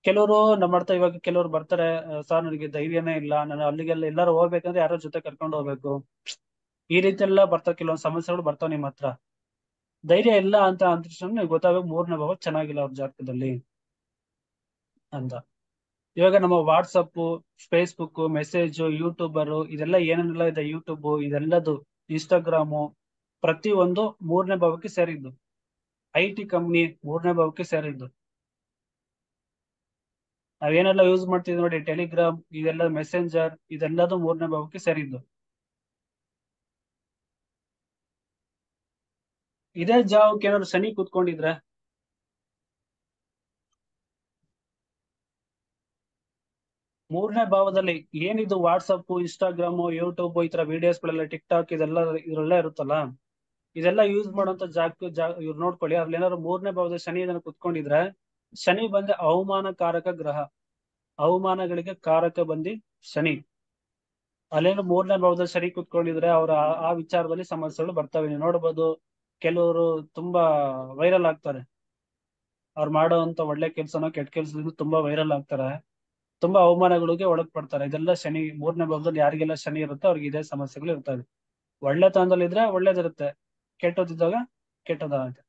ಕೆಲವರು ನಮ್ಮ ಹತ್ರ ಇವಾಗ ಕೆಲವರು ಬರ್ತಾರೆ, ಸರ್ ನನಗೆ ಧೈರ್ಯನೇ ಇಲ್ಲ, ನಾನು ಅಲ್ಲಿಗೆಲ್ಲ ಎಲ್ಲಾರು ಹೋಗ್ಬೇಕಂದ್ರೆ ಯಾರೋ ಜೊತೆ ಕರ್ಕೊಂಡು ಹೋಗ್ಬೇಕು, ಈ ರೀತಿ ಎಲ್ಲ ಬರ್ತಾವ, ಕೆಲವೊಂದು ಸಮಸ್ಯೆಗಳು ಬರ್ತಾವ ನಿಮ್ಮ ಹತ್ರ. ಧೈರ್ಯ ಇಲ್ಲ ಅಂತ ಅಂದ ತಕ್ಷಣ ಗೊತ್ತಾಗ ಮೂರನೇ ಭಾವ ಚೆನ್ನಾಗಿಲ್ಲ ಅವ್ರ ಜಾತಕದಲ್ಲಿ ಅಂತ. ಇವಾಗ ನಮ್ಮ ವಾಟ್ಸಪ್, ಫೇಸ್ಬುಕ್, ಮೆಸೇಜ್, ಯೂಟ್ಯೂಬರು, ಇದೆಲ್ಲ ಏನೇನೆಲ್ಲ ಇದೆ, ಯೂಟ್ಯೂಬ್ ಇದೆಲ್ಲದು, ಇನ್ಸ್ಟಾಗ್ರಾಮು, ಪ್ರತಿ ಒಂದು ಮೂರನೇ ಭಾವಕ್ಕೆ ಸೇರಿದ್ದು. IT ಕಂಪ್ನಿ ಮೂರನೇ ಭಾವಕ್ಕೆ ಸೇರಿದ್ದು. ನಾವೇನೆಲ್ಲ ಯೂಸ್ ಮಾಡ್ತಿದ್ವಿ ನೋಡಿ, ಟೆಲಿಗ್ರಾಮ್, ಇದೆಲ್ಲ ಮೆಸೆಂಜರ್, ಇದೆಲ್ಲದು ಮೂರನೇ ಭಾವಕ್ಕೆ ಸೇರಿದ್ದು. ಇದೇ ಜಾವಕ್ಕೆ ಏನಾದ್ರು ಶನಿ ಕೂತ್ಕೊಂಡಿದ್ರೆ, ಮೂರನೇ ಭಾವದಲ್ಲಿ ಏನಿದು ವಾಟ್ಸಪ್, ಇನ್ಸ್ಟಾಗ್ರಾಮ್, ಯೂಟ್ಯೂಬ್, ಈ ತರ ವಿಡಿಯೋಸ್ಗಳೆಲ್ಲ, ಟಿಕ್ ಟಾಕ್, ಇದೆಲ್ಲ ಇದ್ರೆಲ್ಲ ಇರುತ್ತಲ್ಲ, ಇದೆಲ್ಲ ಯೂಸ್ ಮಾಡುವಂತ ಇವ್ರು ನೋಡ್ಕೊಳ್ಳಿ, ಅದ್ರಲ್ಲಿ ಏನಾದ್ರು ಮೂರನೇ ಭಾವದ ಶನಿ ಇದನ್ನ ಕುತ್ಕೊಂಡಿದ್ರೆ, ಶನಿ ಬಂದ್ರೆ ಅವಮಾನಕಾರಕ ಗ್ರಹ, ಅವಮಾನಗಳಿಗೆ ಕಾರಕ ಬಂದು ಶನಿ. ಅಲ್ಲೇನು ಮೂರನೇ ಭಾವದ ಶನಿ ಕುತ್ಕೊಂಡಿದ್ರೆ ಅವ್ರ ಆ ವಿಚಾರದಲ್ಲಿ ಸಮಸ್ಯೆಗಳು ಬರ್ತವೆ. ನೀವು ನೋಡ್ಬೋದು, ಕೆಲವರು ತುಂಬಾ ವೈರಲ್ ಆಗ್ತಾರೆ, ಅವ್ರು ಮಾಡುವಂತ ಒಳ್ಳೆ ಕೆಲ್ಸನೋ ಕೆಟ್ಟ ಕೆಲ್ಸದಿಂದ ತುಂಬಾ ವೈರಲ್ ಆಗ್ತಾರೆ, ತುಂಬಾ ಅವಮಾನಗಳಿಗೆ ಒಳಗ್ಪಡ್ತಾರೆ. ಇದೆಲ್ಲ ಶನಿ, ಮೂರನೇ ಭಾವದಲ್ಲಿ ಯಾರಿಗೆಲ್ಲ ಶನಿ ಇರುತ್ತೋ ಅವ್ರಿಗೆ ಇದೇ ಸಮಸ್ಯೆಗಳು ಇರ್ತವೆ. ಒಳ್ಳೆ ತನದಲ್ಲಿ ಇದ್ರೆ ಒಳ್ಳೇದಿರುತ್ತೆ, ಕೆಟ್ಟದಿದ್ದಾಗ ಕೆಟ್ಟದಾಗುತ್ತೆ.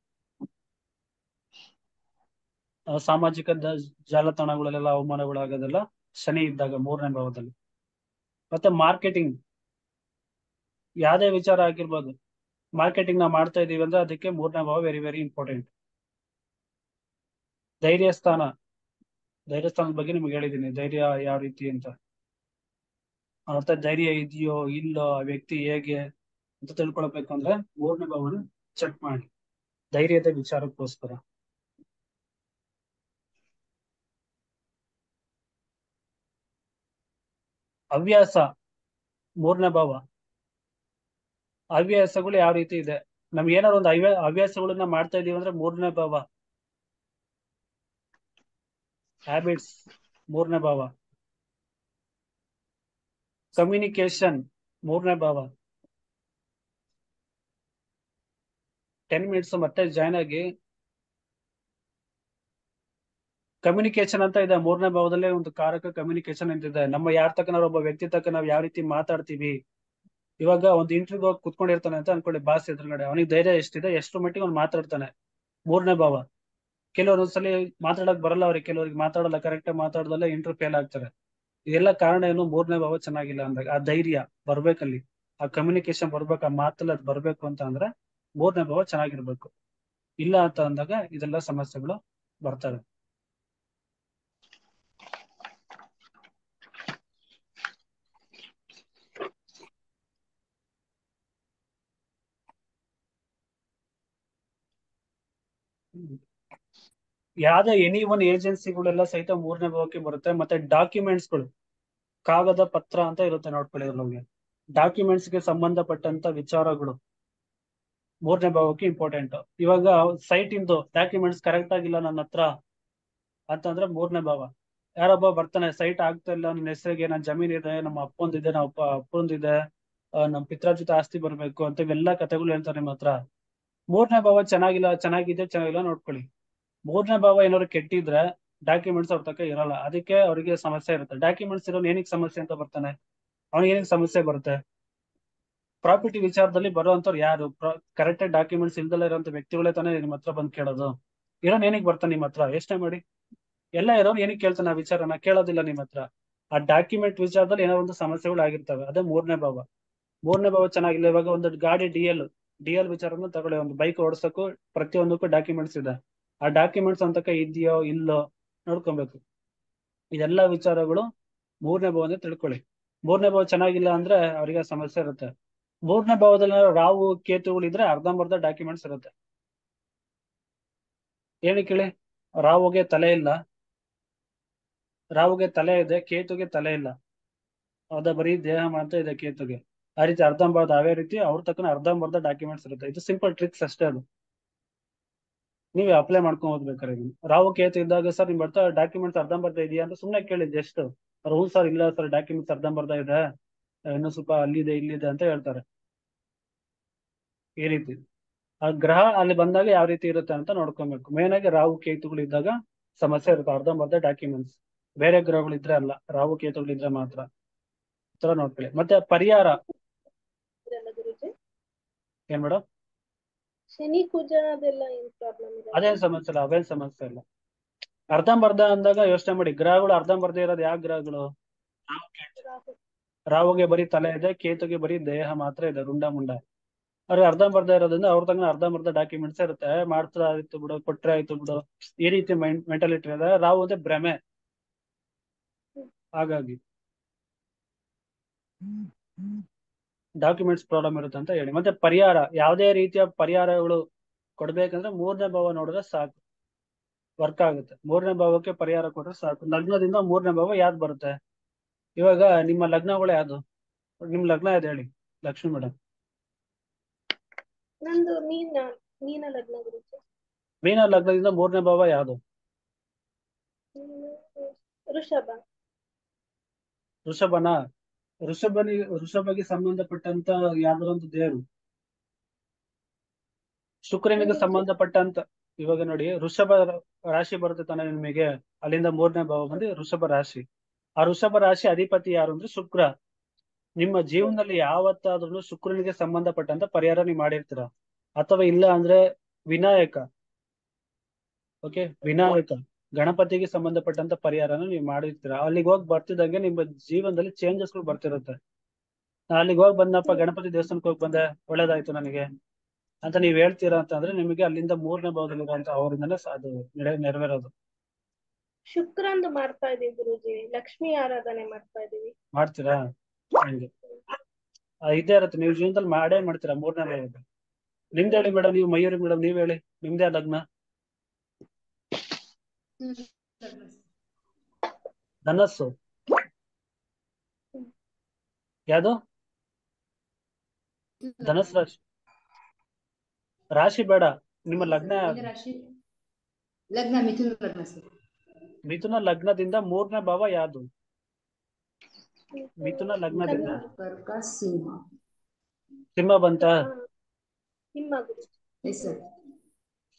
ಸಾಮಾಜಿಕ ಜಾಲತಾಣಗಳಲ್ಲೆಲ್ಲ ಅವಮಾನಗಳಾಗೋದೆಲ್ಲ ಶನಿ ಇದ್ದಾಗ ಮೂರನೇ ಭಾವದಲ್ಲಿ. ಮತ್ತೆ ಮಾರ್ಕೆಟಿಂಗ್, ಯಾವ್ದೇ ವಿಚಾರ ಆಗಿರ್ಬೋದು, ಮಾರ್ಕೆಟಿಂಗ್ ನಾವು ಮಾಡ್ತಾ ಇದೀವಿ ಅಂದ್ರೆ ಅದಕ್ಕೆ ಮೂರನೇ ಭಾವ ವೆರಿ ವೆರಿ ಇಂಪಾರ್ಟೆಂಟ್. ಧೈರ್ಯ ಸ್ಥಾನ, ಧೈರ್ಯ ಸ್ಥಾನದ ಬಗ್ಗೆ ನಿಮ್ಗೆ ಹೇಳಿದ್ದೀನಿ, ಧೈರ್ಯ ಯಾವ ರೀತಿ ಅಂತ. ಮತ್ತೆ ಧೈರ್ಯ ಇದೆಯೋ ಇಲ್ಲೋ, ಆ ವ್ಯಕ್ತಿ ಹೇಗೆ ಅಂತ ತಿಳ್ಕೊಳ್ಬೇಕಂದ್ರೆ ಮೂರನೇ ಭಾವನ ಚೆಕ್ ಮಾಡಿ, ಧೈರ್ಯದ ವಿಚಾರಕ್ಕೋಸ್ಕರ. ಹವ್ಯಾಸ, ಮೂರನೇ ಭಾವ. ಹವ್ಯಾಸಗಳು ಯಾವ ರೀತಿ ಇದೆ, ನಮ್ಗೆ ಏನಾದ್ರು ಒಂದು ಹವ್ಯಾಸಗಳನ್ನ ಮಾಡ್ತಾ ಇದೀವಿ ಅಂದ್ರೆ ಮೂರನೇ ಭಾವ. ಹ್ಯಾಬಿಟ್ಸ್, ಮೂರನೇ ಭಾವ. ಕಮ್ಯುನಿಕೇಶನ್, ಮೂರನೇ ಭಾವ. 10 ಮಿನಿಟ್ಸ್ ಮತ್ತೆ ಜಾಯ್ನ್ ಆಗಿ. ಕಮ್ಯುನಿಕೇಶನ್ ಅಂತ ಇದೆ ಮೂರನೇ ಭಾವದಲ್ಲೇ ಒಂದು ಕಾರಕ, ಕಮ್ಯುನಿಕೇಶನ್ ಅಂತಿದೆ. ನಮ್ಮ ಯಾರ ತಕ್ಕ ನಾವು ಒಬ್ಬ ವ್ಯಕ್ತಿ ತಕ್ಕ ನಾವು ಯಾವ ರೀತಿ ಮಾತಾಡ್ತೀವಿ. ಇವಾಗ ಒಂದು ಇಂಟರ್ವ್ಯೂ ಹೋಗಿ ಕುತ್ಕೊಂಡಿರ್ತಾನೆ ಅಂತ ಅನ್ಕೊಳ್ಳಿ, ಬಾಸ್ ಎದುರುಗಡೆ, ಅವನಿಗೆ ಧೈರ್ಯ ಎಷ್ಟಿದೆ, ಎಷ್ಟು ಮಟ್ಟಿಗೆ ಅವ್ನು ಮಾತಾಡ್ತಾನೆ, ಮೂರನೇ ಭಾವ. ಕೆಲವೊಂದ್ಸಲಿ ಮಾತಾಡಕ್ ಬರಲ್ಲ ಅವ್ರಿಗೆ, ಕೆಲವರಿಗೆ ಮಾತಾಡಲ್ಲ, ಕರೆಕ್ಟ್ ಆಗಿ ಮಾತಾಡದಲ್ಲ ಇಂಟರ್ವ್ಯೂ ಫೇಲ್ ಆಗ್ತಾರೆ. ಇದೆಲ್ಲ ಕಾರಣ ಏನು, ಮೂರನೇ ಭಾವ ಚೆನ್ನಾಗಿಲ್ಲ ಅಂದಾಗ. ಆ ಧೈರ್ಯ ಬರ್ಬೇಕಲ್ಲಿ, ಆ ಕಮ್ಯುನಿಕೇಶನ್ ಬರ್ಬೇಕು, ಆ ಮಾತಲ್ಲಿ ಅದು ಬರ್ಬೇಕು ಅಂತ ಅಂದ್ರೆ ಮೂರನೇ ಭಾವ ಚೆನ್ನಾಗಿರ್ಬೇಕು. ಇಲ್ಲ ಅಂತ ಅಂದಾಗ ಇದೆಲ್ಲ ಸಮಸ್ಯೆಗಳು ಬರ್ತವೆ. ಯಾವ್ದೇ ಎನಿ ಒನ್ ಏಜೆನ್ಸಿಗಳೆಲ್ಲ ಸಹಿತ ಮೂರನೇ ಭಾವಕ್ಕೆ ಬರುತ್ತೆ. ಮತ್ತೆ ಡಾಕ್ಯುಮೆಂಟ್ಸ್ಗಳು, ಕಾಗದ ಪತ್ರ ಅಂತ ಇರುತ್ತೆ ನೋಡ್ಕೊಳ್ಳಿ ನಮಗೆ, ಡಾಕ್ಯುಮೆಂಟ್ಸ್ಗೆ ಸಂಬಂಧಪಟ್ಟಂತ ವಿಚಾರಗಳು ಮೂರನೇ ಭಾವಕ್ಕೆ ಇಂಪಾರ್ಟೆಂಟ್. ಇವಾಗ ಸೈಟ್ ಇಂದು ಡಾಕ್ಯುಮೆಂಟ್ಸ್ ಕರೆಕ್ಟ್ ಆಗಿಲ್ಲ ನನ್ನ ಹತ್ರ ಅಂತಂದ್ರೆ ಮೂರನೇ ಭಾವ. ಯಾರೊಬ್ಬ ಬರ್ತಾನೆ, ಸೈಟ್ ಆಗ್ತಾ ಇಲ್ಲ, ನನ್ನ ಹೆಸರಿಗೆ, ನನ್ನ ಜಮೀನ್ ಇದೆ, ನಮ್ಮ ಅಪ್ಪಂದಿದೆ, ನಮ್ಮ ಅಪ್ಪಂದಿದೆ, ನಮ್ಮ ಪಿತ್ರಾರ್ಜಿತ ಆಸ್ತಿ ಬರ್ಬೇಕು ಅಂತ ಇವೆಲ್ಲ ಕಥೆಗಳು ಹೇಳ್ತಾರೆ ನಿಮ್ಮ ಹತ್ರ. ಮೂರನೇ ಭಾವ ಚೆನ್ನಾಗಿಲ್ಲ, ಚೆನ್ನಾಗಿಲ್ಲ ನೋಡ್ಕೊಳ್ಳಿ. ಮೂರನೇ ಭಾವ ಏನಾದ್ರು ಕೆಟ್ಟಿದ್ರೆ ಡಾಕ್ಯುಮೆಂಟ್ಸ್ ಅವ್ರ ತಕ್ಕ ಇರಲ್ಲ, ಅದಕ್ಕೆ ಅವರಿಗೆ ಸಮಸ್ಯೆ ಇರುತ್ತೆ. ಡಾಕ್ಯುಮೆಂಟ್ಸ್ ಇರೋನು ಏನಕ್ಕೆ ಸಮಸ್ಯೆ ಅಂತ ಬರ್ತಾನೆ, ಅವ್ನಿಗೆ ಏನಕ್ಕೆ ಸಮಸ್ಯೆ ಬರುತ್ತೆ. ಪ್ರಾಪರ್ಟಿ ವಿಚಾರದಲ್ಲಿ ಬರುವಂತವ್ರು ಯಾರು, ಕರೆಕ್ಟ್ ಆಗಿ ಡಾಕ್ಯುಮೆಂಟ್ಸ್ ಇಲ್ದಲ್ಲ ಇರೋಂಥ ವ್ಯಕ್ತಿಗಳೇ ತಾನೇ ನಿಮ್ಮ ಹತ್ರ ಬಂದು ಕೇಳೋದು. ಇರೋನ್ ಏನಕ್ಕೆ ಬರ್ತಾನೆ ನಿಮ್ಮ ಹತ್ರ, ಯೋಚನೆ ಮಾಡಿ. ಎಲ್ಲ ಇರೋನು ಏನಕ್ಕೆ ಕೇಳ್ತಾನೆ ಆ ವಿಚಾರನ, ಕೇಳೋದಿಲ್ಲ ನಿಮ್ಮ ಹತ್ರ. ಆ ಡಾಕ್ಯುಮೆಂಟ್ ವಿಚಾರದಲ್ಲಿ ಏನೋ ಒಂದು ಸಮಸ್ಯೆಗಳು ಆಗಿರ್ತವೆ, ಅದೇ ಮೂರನೇ ಭಾವ. ಮೂರನೇ ಭಾವ ಚೆನ್ನಾಗಿಲ್ಲ. ಇವಾಗ ಒಂದು ಗಾಡಿ ಡಿ ಎಲ್ ವಿಚಾರನ ತಗೊಳ್ಳಿ, ಒಂದು ಬೈಕ್ ಓಡಿಸೋಕು ಪ್ರತಿಯೊಂದಕ್ಕೂ ಡಾಕ್ಯುಮೆಂಟ್ಸ್ ಇದೆ. ಆ ಡಾಕ್ಯುಮೆಂಟ್ಸ್ ಅಂತಕ ಇದೆಯೋ ಇಲ್ಲೋ ನೋಡ್ಕೊಬೇಕು. ಇದೆಲ್ಲ ವಿಚಾರಗಳು ಮೂರನೇ ಭಾವದಿಂದ ತಿಳ್ಕೊಳ್ಳಿ. ಮೂರನೇ ಭಾವ ಚೆನ್ನಾಗಿಲ್ಲ ಅಂದ್ರೆ ಅವರಿಗೆ ಸಮಸ್ಯೆ ಇರುತ್ತೆ. ಮೂರನೇ ಭಾವದಲ್ಲಿ ರಾಹು ಕೇತುಗಳಿದ್ರೆ ಅರ್ಧಂಬರ್ಧ ಡಾಕ್ಯುಮೆಂಟ್ಸ್ ಇರುತ್ತೆ. ಏನಕ್ಕೆ ಹೇಳಿ, ರಾಹುಗೆ ತಲೆ ಇಲ್ಲ, ರಾಹುಗೆ ತಲೆ ಇದೆ, ಕೇತುಗೆ ತಲೆ ಇಲ್ಲ, ಅದ ಬರೀ ದೇಹ ಮಾತ್ರ ಇದೆ ಕೇತುಗೆ. ಆ ರೀತಿ ಅರ್ಧಂಬರ್ಧ, ಅವೇ ರೀತಿ ಅವ್ರ ತಕ್ಕನ ಅರ್ಧಂಬರ್ಧ ಡಾಕ್ಯುಮೆಂಟ್ಸ್ ಇರುತ್ತೆ. ಇದು ಸಿಂಪಲ್ ಟ್ರಿಕ್ಸ್ ಅಷ್ಟೇ, ಅದು ನೀವೇ ಅಪ್ಲೈ ಮಾಡ್ಕೊಂಡು ಹೋಗ್ಬೇಕಾರೆ. ರಾಹು ಕೇತು ಇದ್ದಾಗ ಸರ್ ನಿಮ್ ಬರ್ತಾ ಡಾಕ್ಯುಮೆಂಟ್ಸ್ ಅರ್ಧಂಬರ್ಧ ಇದೆಯಾ ಅಂತ ಸುಮ್ಮನೆ ಕೇಳಿದ್ದು ಎಷ್ಟು, ಹ್ಞೂ ಸರ್ ಇಲ್ಲ ಸರ್ ಡಾಕ್ಯುಮೆಂಟ್ಸ್ ಅರ್ಧಂಬರ್ಧ ಇದೆ, ಇನ್ನೂ ಸ್ವಲ್ಪ ಅಲ್ಲಿದೆ ಇಲ್ಲಿದೆ ಅಂತ ಹೇಳ್ತಾರೆ. ಈ ರೀತಿ ಆ ಗ್ರಹ ಅಲ್ಲಿ ಬಂದಾಗ ಯಾವ ರೀತಿ ಇರುತ್ತೆ ಅಂತ ನೋಡ್ಕೊಬೇಕು. ಮೇನ್ ಆಗಿ ರಾಹು ಕೇತುಗಳು ಇದ್ದಾಗ ಸಮಸ್ಯೆ ಇರುತ್ತೆ, ಅರ್ಧಂಬರ್ಧ ಡಾಕ್ಯುಮೆಂಟ್ಸ್. ಬೇರೆ ಗ್ರಹಗಳು ಇದ್ರೆ ಅಲ್ಲ, ರಾಹು ಕೇತುಗಳು ಇದ್ರೆ ಮಾತ್ರ. ಈ ತರ ನೋಡ್ಕೊಳ್ಳಿ. ಮತ್ತೆ ಪರಿಹಾರ ಇದೆಲ್ಲ ಗುರುಜಿ, ಏನ್ ಮೇಡಮ್? ಶನಿ ಕುಜ ಅದೆಲ್ಲ ಏನ್ ಪ್ರಾಬ್ಲಮ್ ಇರಲ್ಲ? ಅದೇನ್ ಸಮಸ್ಯೆ ಇಲ್ಲ, ಅವೇನ್ ಸಮಸ್ಯೆ ಇಲ್ಲ. ಅರ್ಧಂಬರ್ಧ ಅಂದಾಗ ಯೋಚನೆ ಮಾಡಿ, ಗ್ರಹಗಳು ಅರ್ಧಂಬರ್ಧ ಇರೋದು ಯಾವ ಗ್ರಹಗಳು? ರಾಹು ಕೇತು. ರಾಹು. ರಾಹುಗೆ ಬರೀ ತಲೆ ಇದೆ, ಕೇತುಗೆ ಬರೀ ದೇಹ ಮಾತ್ರ ಇದೆ, ರುಂಡ ಮುಂಡ. ಅವ್ರಿಗೆ ಅರ್ಧಂಬರ್ಧ ಇರೋದ್ರಿಂದ ಅವ್ರ ತಂಗ ಅರ್ಧಂಬರ್ಧ ಡಾಕ್ಯುಮೆಂಟ್ಸ್ ಇರುತ್ತೆ. ಮಾಡ್ತಾ ಆಯ್ತು ಬಿಡು, ಕೊಟ್ರೆ ಆಯ್ತು ಬಿಡು, ಈ ರೀತಿ ಮೆಂಟಾಲಿಟಿ ಇದೆ. ರಾಹು ಅಂದ್ರೆ ಭ್ರಮೆ. ಹಾಗಾಗಿ ಡಾಕ್ಯುಮೆಂಟ್ಸ್ ಪ್ರಾಬ್ಲಮ್ ಇರುತ್ತೆ ಅಂತ ಹೇಳಿ. ಮತ್ತೆ ಪರಿಹಾರ, ಯಾವುದೇ ರೀತಿಯ ಪರಿಹಾರಗಳು ಕೊಡ್ಬೇಕಂದ್ರೆ 3ನೇ ಭಾವ ನೋಡಿದ್ರೆ ಸಾಕು, ವರ್ಕ್ ಆಗುತ್ತೆ. 3ನೇ ಭಾವಕ್ಕೆ ಪರಿಹಾರ ಕೊಟ್ರೆ ಸಾಕು. ಲಗ್ನದಿಂದ 3ನೇ ಭಾವ ಯಾವ್ದು ಬರುತ್ತೆ? ಇವಾಗ ನಿಮ್ಮ ಲಗ್ನಗಳು ಯಾವ್ದು? ನಿಮ್ ಲಗ್ನ ಇದೆ ಹೇಳಿ ಲಕ್ಷ್ಮಿ ಮೇಡಮ್. ನಂದು ಮೀನ ಲಗ್ನ ಗುರುಜಿ. ಮೀನ ಲಗ್ನದಿಂದ 3ನೇ ಭಾವ ಯಾವ್ದು? ಋಷಭ. ಋಷಭನ? ಋಷಭಗೆ ಸಂಬಂಧಪಟ್ಟಂತ ಯಾವ್ದಾರ ಒಂದು ದೇವರು, ಶುಕ್ರನಿಗೆ ಸಂಬಂಧಪಟ್ಟಂತ. ಇವಾಗ ನೋಡಿ, ಋಷಭ ರಾಶಿ ಬರುತ್ತೆ ತಾನೆ ನಿಮಗೆ, ಅಲ್ಲಿಂದ 3ನೇ ಭಾವ ಬಂದು ಋಷಭ ರಾಶಿ. ಆ ಋಷಭ ರಾಶಿ ಅಧಿಪತಿ ಯಾರು ಅಂದ್ರೆ ಶುಕ್ರ. ನಿಮ್ಮ ಜೀವನದಲ್ಲಿ ಯಾವತ್ತಾದ್ರೂ ಶುಕ್ರನಿಗೆ ಸಂಬಂಧಪಟ್ಟಂತ ಪರಿಹಾರ ನೀವು ಮಾಡಿರ್ತೀರ, ಅಥವಾ ಇಲ್ಲ ಅಂದ್ರೆ ವಿನಾಯಕ. ಓಕೆ, ವಿನಾಯಕ ಗಣಪತಿಗೆ ಸಂಬಂಧಪಟ್ಟಂತ ಪರಿಹಾರನ ನೀವು ಮಾಡಿರ್ತೀರ. ಅಲ್ಲಿಗೆ ಹೋಗಿ ಬರ್ತಿದ್ದಂಗೆ ನಿಮ್ಮ ಜೀವನದಲ್ಲಿ ಚೇಂಜಸ್ ಗಳು ಬರ್ತಿರುತ್ತೆ. ಅಲ್ಲಿಗೆ ಹೋಗಿ ಬಂದಪ್ಪ, ಗಣಪತಿ ದೇವಸ್ಥಾನಕ್ಕೆ ಹೋಗಿ ಬಂದೆ, ಒಳ್ಳೇದಾಯ್ತು ನನಗೆ ಅಂತ ನೀವ್ ಹೇಳ್ತೀರಾ ಅಂತಂದ್ರೆ, ನಿಮಗೆ ಅಲ್ಲಿಂದ 3ನೇ ಭಾವದಲ್ಲಿರುವಂತ ಅವರಿಂದನೇ ಅದು ನೆರವೇರೋದು. ಶುಕ್ರಂದು ಮಾಡ್ತಾ ಇದೀವಿ ಗುರುಜಿ, ಲಕ್ಷ್ಮೀ ಆರಾಧನೆ ಮಾಡ್ತಾ ಇದೀವಿ. ಮಾಡ್ತೀರಾ? ಹಂಗೆ ಇದೇ ಇರುತ್ತೆ, ನೀವು ಜೀವನದಲ್ಲಿ ಮಾಡೇ ಮಾಡ್ತೀರಾ 3ನೇ ಭಾವದ. ನಿಮ್ದು ಹೇಳಿ ಮೇಡಮ್, ನೀವು ಮಯೂರಿ ಮೇಡಮ್, ನೀವ್ ಹೇಳಿ ನಿಮ್ದೇ ಲಗ್ನ. ಧನಸ್ಸು ಯಾವುದು? ಧನಸ್ ರಾಶಿ. ರಾಶಿ ಬೇಡ, ನಿಮ್ಮ ಲಗ್ನ ಯಾವ್ದು? ಲಗ್ನ ಮಿಥುನ ಲಗ್ನ ಸರ್. ಮಿಥುನ ಲಗ್ನದಿಂದ 3ನೇ ಭಾವ ಯಾವುದು? ಮಿಥುನ ಲಗ್ನದಿಂದ ಕರ್ಕ ಸಿಂಹ. ಸಿಂಹ ಬಂತ? ಸಿಂಹ ಗುರುಜಿ. Yes sir.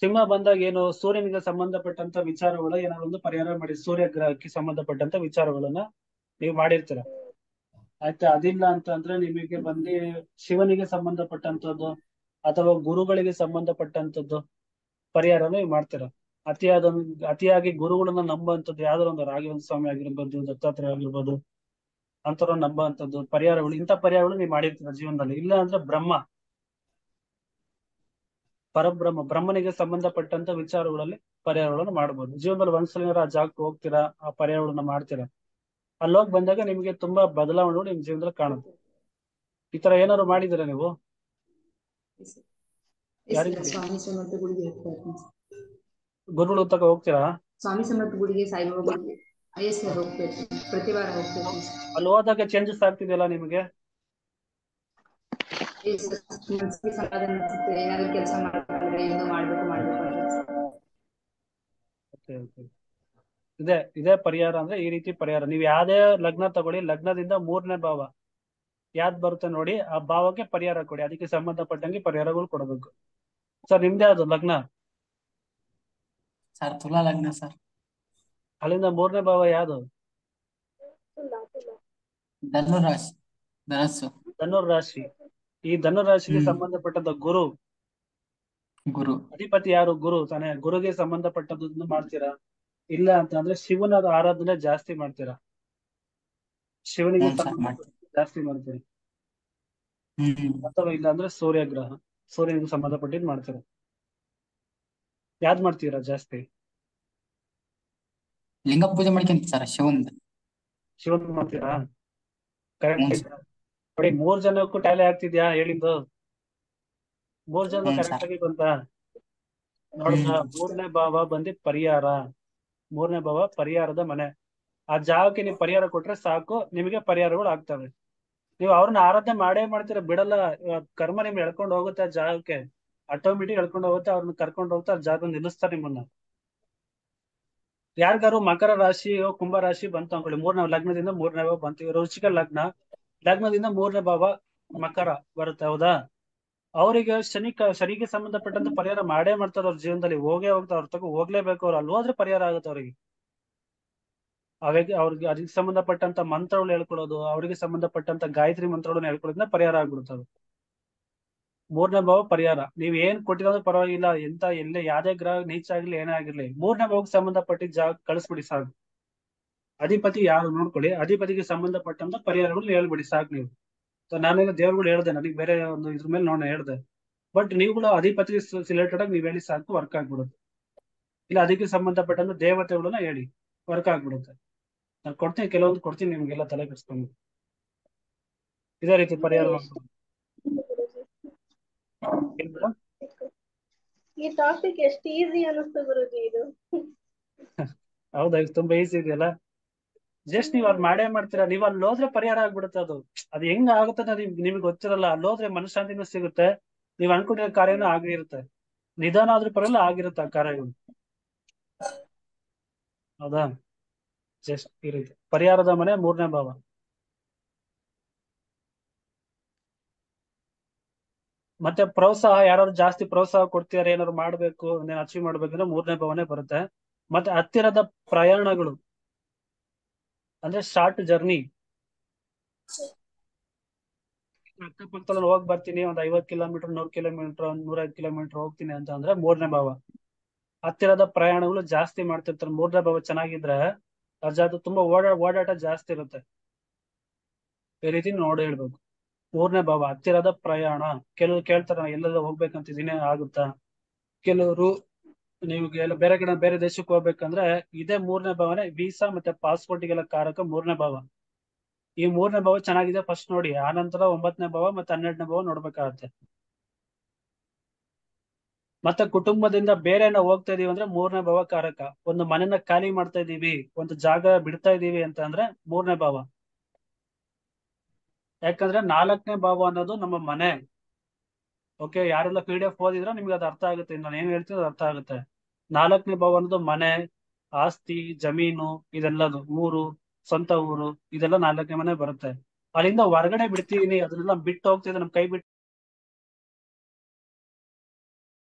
ಸಿಂಹ ಬಂದಾಗ ಏನು, ಸೂರ್ಯನಿಗೆ ಸಂಬಂಧಪಟ್ಟಂತ ವಿಚಾರಗಳು ಏನಾದ್ರು ಒಂದು ಪರಿಹಾರ ಮಾಡಿ, ಸೂರ್ಯ ಗ್ರಹಕ್ಕೆ ಸಂಬಂಧಪಟ್ಟಂತ ವಿಚಾರಗಳನ್ನ ನೀವು ಮಾಡಿರ್ತೀರ. ಆಯ್ತಾ? ಅದಿಲ್ಲ ಅಂತ ಅಂದ್ರೆ ನಿಮಗೆ ಬಂದು ಶಿವನಿಗೆ ಸಂಬಂಧಪಟ್ಟಂತದ್ದು ಅಥವಾ ಗುರುಗಳಿಗೆ ಸಂಬಂಧಪಟ್ಟಂತದ್ದು ಪರಿಹಾರ ನೀವು ಮಾಡ್ತೀರ. ಅತಿಯಾಗಿ ಗುರುಗಳನ್ನ ನಂಬುವಂಥದ್ದು ಯಾವ್ದಾರ ಒಂದು ರಾಘವೇಂದ್ರ ಸ್ವಾಮಿ ಆಗಿರ್ಬೋದು, ದತ್ತಾತ್ರೇಯ ಆಗಿರ್ಬೋದು, ಅಂತರ ನಂಬುವಂಥದ್ದು ಪರಿಹಾರಗಳು, ಇಂಥ ಪರಿಹಾರಗಳು ನೀವು ಮಾಡಿರ್ತೀರ ಜೀವನದಲ್ಲಿ. ಇಲ್ಲ ಅಂದ್ರೆ ಪರಬ್ರಹ್ಮ, ಬ್ರಹ್ಮನಿಗೆ ಸಂಬಂಧಪಟ್ಟಂತ ವಿಚಾರಗಳಲ್ಲಿ ಪರಿಹಾರಗಳನ್ನು ಮಾಡ್ಬೋದು. ಜೀವನದಲ್ಲಿ ಒಂದ್ಸಲ ಆ ಜಾಗಕ್ಕೆ ಹೋಗ್ತೀರಾ, ಆ ಪರಿಹಾರಗಳನ್ನ ಮಾಡ್ತೀರಾ, ಅಲ್ಲಿ ಹೋಗಿ ಬಂದಾಗ ನಿಮ್ಗೆ ತುಂಬಾ ಬದಲಾವಣೆಗಳು ನಿಮ್ ಜೀವನದಲ್ಲಿ ಕಾಣುತ್ತೆ. ಈ ತರ ಏನಾದ್ರು ಮಾಡಿದಿರಾ ನೀವು? ಸ್ವಾಮಿ ಸಮರ್ಥ ಗುಡಿಗೆ ಹೋಗ್ತಾ ಇರ್ತೀನಿ. ಗುರುಗಳು ತಕ ಹೋಗ್ತೀರಾ? ಸ್ವಾಮಿ ಸಮರ್ಥ ಗುಡಿಗೆ, ಸಾಯಿಬಾಬಾ ಗುಡಿಗೆ ಸರ್ ಹೋಗ್ತಾ ಇರ್ತೀನಿ, ಪ್ರತಿ ವಾರ ಹೋಗ್ತಾ ಇರ್ತೀನಿ. ಅಲ್ಲಿ ಹೋದಾಗ ಚೇಂಜಸ್ ಆಗ್ತಿದೆಯಲ್ಲ ನಿಮಗೆ? ಮನಸ್ಸಿಗೆ ಸಮಾಧಾನ ಅನ್ಸುತ್ತೆ, ಏನಾದ್ರು ಕೆಲಸ ಮಾಡ್ಕೊಂಡ್ರೆ ಇನ್ನೂ ಮಾಡ್ಬೇಕು ಇದೇ ಪರಿಹಾರ ಅಂದ್ರೆ ಈ ರೀತಿ ಪರಿಹಾರ. ನೀವು ಯಾವ್ದೇ ಲಗ್ನ ತಗೊಳ್ಳಿ, ಲಗ್ನದಿಂದ 3ನೇ ಭಾವ ಯಾವ್ದು ಬರುತ್ತೆ ನೋಡಿ, ಆ ಭಾವಕ್ಕೆ ಪರಿಹಾರ ಕೊಡಿ, ಅದಕ್ಕೆ ಸಂಬಂಧಪಟ್ಟಂಗೆ ಪರಿಹಾರಗಳು ಕೊಡಬೇಕು. ಸರ್ ನಿಮ್ದೇ ಯಾವ್ದು ಲಗ್ನ? ಸರ್ ತುಲಾ ಲಗ್ನ ಸರ್. ಅಲ್ಲಿಂದ 3ನೇ ಭಾವ ಯಾವ್ದು? ಧನುರಾಶಿ, ಧನಸ್ಸು. ಧನುರ್ ರಾಶಿ. ಈ ಧನುರ್ ರಾಶಿಗೆ ಸಂಬಂಧಪಟ್ಟಂತ ಗುರು ಅಧಿಪತಿ ಯಾರು? ಗುರು ತಾನೆ. ಗುರುಗೆ ಸಂಬಂಧಪಟ್ಟದನ್ನು ಮಾಡ್ತೀರಾ? ಇಲ್ಲ ಅಂತ ಅಂದ್ರೆ ಶಿವನ ಆರಾಧನೆ ಜಾಸ್ತಿ ಮಾಡ್ತೀರಾ, ಶಿವನಿಗೆ ಜಾಸ್ತಿ ಮಾಡ್ತೀರಾ. ಅಥವಾ ಇಲ್ಲ ಅಂದ್ರೆ ಸೂರ್ಯಗ್ರಹ, ಸೂರ್ಯನಿಗೆ ಸಂಬಂಧಪಟ್ಟಿದ್ ಮಾಡ್ತೀರಾ. ಯಾವ್ದು ಮಾಡ್ತೀರಾ ಜಾಸ್ತಿ? ಲಿಂಗ ಪೂಜೆ ಮಾಡ್ಕೊಂತ ಸರ್, ಶಿವನ್ ಮಾಡ್ತೀರಾ? ಕರೆಕ್ಟ್. ನೋಡಿ, 3 ಜನಕ್ಕೂ ಟ್ಯಾಲಿ ಆಗ್ತಿದ್ಯಾ ಹೇಳಿದ್ದು? 3 ಜನ ಕರೆಕ್ಟ್ ಆಗಿ ಬಂತ ನೋಡ್ದ? 3ನೇ ಭಾವ ಬಂದಿ ಪರಿಹಾರ. 3ನೇ ಭಾವ ಪರಿಹಾರದ ಮನೆ. ಆ ಜಾಗಕ್ಕೆ ನೀವು ಪರಿಹಾರ ಕೊಟ್ರೆ ಸಾಕು, ನಿಮಗೆ ಪರಿಹಾರಗಳು ಆಗ್ತವೆ. ನೀವು ಅವ್ರನ್ನ ಆರಾಧನೆ ಮಾಡೇ ಮಾಡ್ತೀರ, ಬಿಡಲ್ಲ. ಕರ್ಮ ನಿಮ್ಗೆ ಎಳ್ಕೊಂಡು ಹೋಗುತ್ತೆ ಆ ಜಾಗಕ್ಕೆ, ಆಟೋಮೆಟಿಕ್ ಎಳ್ಕೊಂಡು ಹೋಗುತ್ತೆ, ಅವ್ರನ್ನ ಕರ್ಕೊಂಡು ಹೋಗ್ತಾ ಆ ಜಾಗ ನಿಲ್ಲಿಸ್ತಾರೆ ನಿಮ್ಮನ್ನ. ಯಾರಿಗಾರು ಮಕರ ರಾಶಿ ಕುಂಭ ರಾಶಿ ಬಂತು ಅನ್ಕೊಳ್ಳಿ, ಲಗ್ನದಿಂದ 3ನೇ ಭಾವ ಬಂತು. ವೃಶ್ಚಿಕ ಲಗ್ನದಿಂದ 3ನೇ ಭಾವ ಮಕರ ಬರುತ್ತೆ, ಹೌದಾ? ಅವರಿಗೆ ಶನಿಗೆ ಸಂಬಂಧಪಟ್ಟಂತ ಪರಿಹಾರ ಮಾಡೇ ಮಾಡ್ತಾರೆ ಅವ್ರ ಜೀವನದಲ್ಲಿ, ಹೋಗೇ ಹೋಗ್ತಾರೆ, ಅವ್ರ ತಗೋ ಹೋಗ್ಲೇಬೇಕು, ಅವ್ರು ಅಲ್ಲಿ ಹೋದ್ರೆ ಪರಿಹಾರ ಆಗುತ್ತೆ ಅವ್ರಿಗೆ. ಅವ್ರಿಗೆ ಅದಕ್ಕೆ ಸಂಬಂಧಪಟ್ಟಂತ ಮಂತ್ರಗಳು ಹೇಳ್ಕೊಡೋದು, ಅವರಿಗೆ ಸಂಬಂಧಪಟ್ಟಂತ ಗಾಯತ್ರಿ ಮಂತ್ರಗಳನ್ನ ಹೇಳ್ಕೊಡೋದ್ರಿಂದ ಪರಿಹಾರ ಆಗ್ಬಿಡುತ್ತೆ. ಮೂರನೇ ಭಾವ ಪರಿಹಾರ. ನೀವ್ ಏನ್ ಕೊಟ್ಟಿರೋದು ಪರವಾಗಿಲ್ಲ, ಎಲ್ಲೇ ಯಾವ್ದೇ ಗ್ರಹ ನೀಚ ಆಗಿರ್ಲಿ ಏನೇ ಆಗಿರ್ಲಿ, ಮೂರನೇ ಭಾವಕ್ಕೆ ಸಂಬಂಧಪಟ್ಟಿದ್ದ ಜಾಗ ಕಳಿಸ್ಬಿಡಿ ಸಾಕು. ಅಧಿಪತಿ ಯಾರು ನೋಡ್ಕೊಳ್ಳಿ, ಅಧಿಪತಿಗೆ ಸಂಬಂಧಪಟ್ಟಂತ ಪರಿಹಾರಗಳು ಹೇಳ್ಬಿಡಿ ಸಾಕು ನೀವು. ನಾನೇನೋ ದೇವ್ರುಗಳು ಹೇಳ್ದೆ, ನನಗೆ ಬೇರೆ ಒಂದು ಇದ್ರ ಮೇಲೆ ನಾನು ಹೇಳ್ದೆ, ಬಟ್ ನೀವುಗಳು ಅಧಿಪತಿ ರಿಲೇಟೆಡ್ ಆಗಿ ನೀವ್ ಹೇಳಿ ಸಾಕು, ವರ್ಕ್ ಆಗ್ಬಿಡುತ್ತೆ. ಇಲ್ಲ ಅದಕ್ಕೆ ಸಂಬಂಧಪಟ್ಟಂತ ದೇವತೆಗಳನ್ನ ಹೇಳಿ, ವರ್ಕ್ ಆಗ್ಬಿಡುತ್ತೆ. ನಾನು ಕೊಡ್ತೀನಿ, ಕೆಲವೊಂದು ಕೊಡ್ತೀನಿ ನಿಮ್ಗೆಲ್ಲ ತಲೆ ಕೆಡಿಸ್ಕೊಂಡು. ಇದೇ ರೀತಿ ಪರಿಹಾರ ಮಾಡ್ಬೋದು. ಏನ್ ಮೇಡಮ್? ಈ ಟಾಪಿಕ್ ಎಷ್ಟು ಈಸಿ ಅನಿಸ್ತು ಗುರುಜಿ ಇದು. ಹೌದಾ, ಇದು ತುಂಬಾ ಈಸಿ ಇದೆಯಲ್ಲ. ಜಸ್ಟ್ ನೀವ್ ಅಲ್ಲಿ ಮಾಡೇ ಮಾಡ್ತೀರಾ, ನೀವ್ ಅಲ್ಲಿ ಹೋದ್ರೆ ಪರಿಹಾರ ಆಗ್ಬಿಡುತ್ತೆ. ಅದು ಹೆಂಗ್ ಆಗುತ್ತೆ ನಿಮ್ಗೆ ಗೊತ್ತಿರಲ್ಲ. ಅಲ್ಲಿ ಹೋದ್ರೆ ಮನಃಶಾಂತಿನೂ ಸಿಗುತ್ತೆ, ನೀವ್ ಅನ್ಕೊಂಡಿರೋ ಕಾರ್ಯನೂ ಆಗಿರುತ್ತೆ. ನಿಧಾನ ಆದ್ರೂ ಪರಲ್ಲ ಆಗಿರುತ್ತೆ ಆ ಕಾರ್ಯಗಳು. ಹೌದಾ? ಜಸ್ಟ್ ಈ ರೀತಿ ಪರಿಹಾರದ ಮನೆ ಮೂರನೇ ಭಾವ. ಮತ್ತೆ ಪ್ರೋತ್ಸಾಹ, ಯಾರು ಜಾಸ್ತಿ ಪ್ರೋತ್ಸಾಹ ಕೊಡ್ತಿದಾರೆ, ಏನಾದ್ರು ಮಾಡ್ಬೇಕು, ಅಚೀವ್ ಮಾಡ್ಬೇಕಂದ್ರೆ ಮೂರನೇ ಭಾವನೆ ಬರುತ್ತೆ. ಮತ್ತೆ ಹತ್ತಿರದ ಪ್ರಯಾಣಗಳು ಅಂದ್ರೆ ಶಾರ್ಟ್ ಜರ್ನಿ, ಅಕ್ಕಪಕ್ಕದಲ್ಲಿ ಹೋಗಿ ಬರ್ತೀನಿ, ಒಂದ್ 50 ಕಿಲೋಮೀಟರ್, 100 ಕಿಲೋಮೀಟರ್, 105 ಕಿಲೋಮೀಟರ್ ಹೋಗ್ತೀನಿ ಅಂತ ಅಂದ್ರೆ ಮೂರನೇ ಭಾವ. ಹತ್ತಿರದ ಪ್ರಯಾಣಗಳು ಜಾಸ್ತಿ ಮಾಡ್ತಿರ್ತಾರೆ. ಮೂರನೇ ಭಾವ ಚೆನ್ನಾಗಿದ್ರೆ ಅದು ತುಂಬಾ ಓಡಾಟ ಜಾಸ್ತಿ ಇರುತ್ತೆ. ಈ ರೀತಿ ನೋಡಿ ಹೇಳ್ಬೇಕು. ಮೂರನೇ ಭಾವ ಹತ್ತಿರದ ಪ್ರಯಾಣ. ಕೆಲವರು ಕೇಳ್ತಾರ, ಎಲ್ಲೆಲ್ಲ ಹೋಗ್ಬೇಕಂತಿದೀನಿ, ಆಗುತ್ತಾ? ಕೆಲವರು ನೀವು ಬೇರೆ ಕಡೆ ಬೇರೆ ದೇಶಕ್ಕೆ ಹೋಗ್ಬೇಕಂದ್ರೆ ಇದೇ ಮೂರನೇ ಭಾವನೆ ವೀಸಾ ಮತ್ತೆ ಪಾಸ್ಪೋರ್ಟ್ಗೆಲ್ಲ ಕಾರಕ ಮೂರನೇ ಭಾವ. ಈ ಮೂರನೇ ಭಾವ ಚೆನ್ನಾಗಿದೆ ಫಸ್ಟ್ ನೋಡಿ, ಆನಂತರ 9ನೇ ಭಾವ ಮತ್ತೆ 12ನೇ ಭಾವ ನೋಡ್ಬೇಕಾಗತ್ತೆ. ಮತ್ತೆ ಕುಟುಂಬದಿಂದ ಬೇರೆ ಹೋಗ್ತಾ ಇದೀವಿ ಅಂದ್ರೆ ಮೂರನೇ ಭಾವ ಕಾರಕ. ಒಂದು ಮನೆನ ಖಾಲಿ ಮಾಡ್ತಾ ಇದೀವಿ, ಒಂದು ಜಾಗ ಬಿಡ್ತಾ ಇದೀವಿ ಅಂತ ಅಂದ್ರೆ ಮೂರನೇ ಭಾವ. ಯಾಕಂದ್ರೆ 4ನೇ ಭಾವ ಅನ್ನೋದು ನಮ್ಮ ಮನೆ. ಓಕೆ, ಯಾರೆಲ್ಲ PDF ಓದಿದ್ರೆ ನಿಮ್ಗೆ ಅದು ಅರ್ಥ ಆಗುತ್ತೆ, ನಾನು ಏನ್ ಹೇಳ್ತೀನಿ ಅದು ಅರ್ಥ ಆಗುತ್ತೆ. 4ನೇ ಭಾವ ಅನ್ನೋದು ಮನೆ, ಆಸ್ತಿ, ಜಮೀನು, ಇದೆಲ್ಲದು ಊರು, ಸ್ವಂತ ಊರು, ಇದೆಲ್ಲ 4ನೇ ಮನೆ ಬರುತ್ತೆ. ಅಲ್ಲಿಂದ ಹೊರಗಡೆ ಬಿಡ್ತೀನಿ, ಅದನ್ನೆಲ್ಲ ಬಿಟ್ಟು ಹೋಗ್ತಿದ್ರೆ ನಮ್ ಕೈ ಬಿಟ್ಟು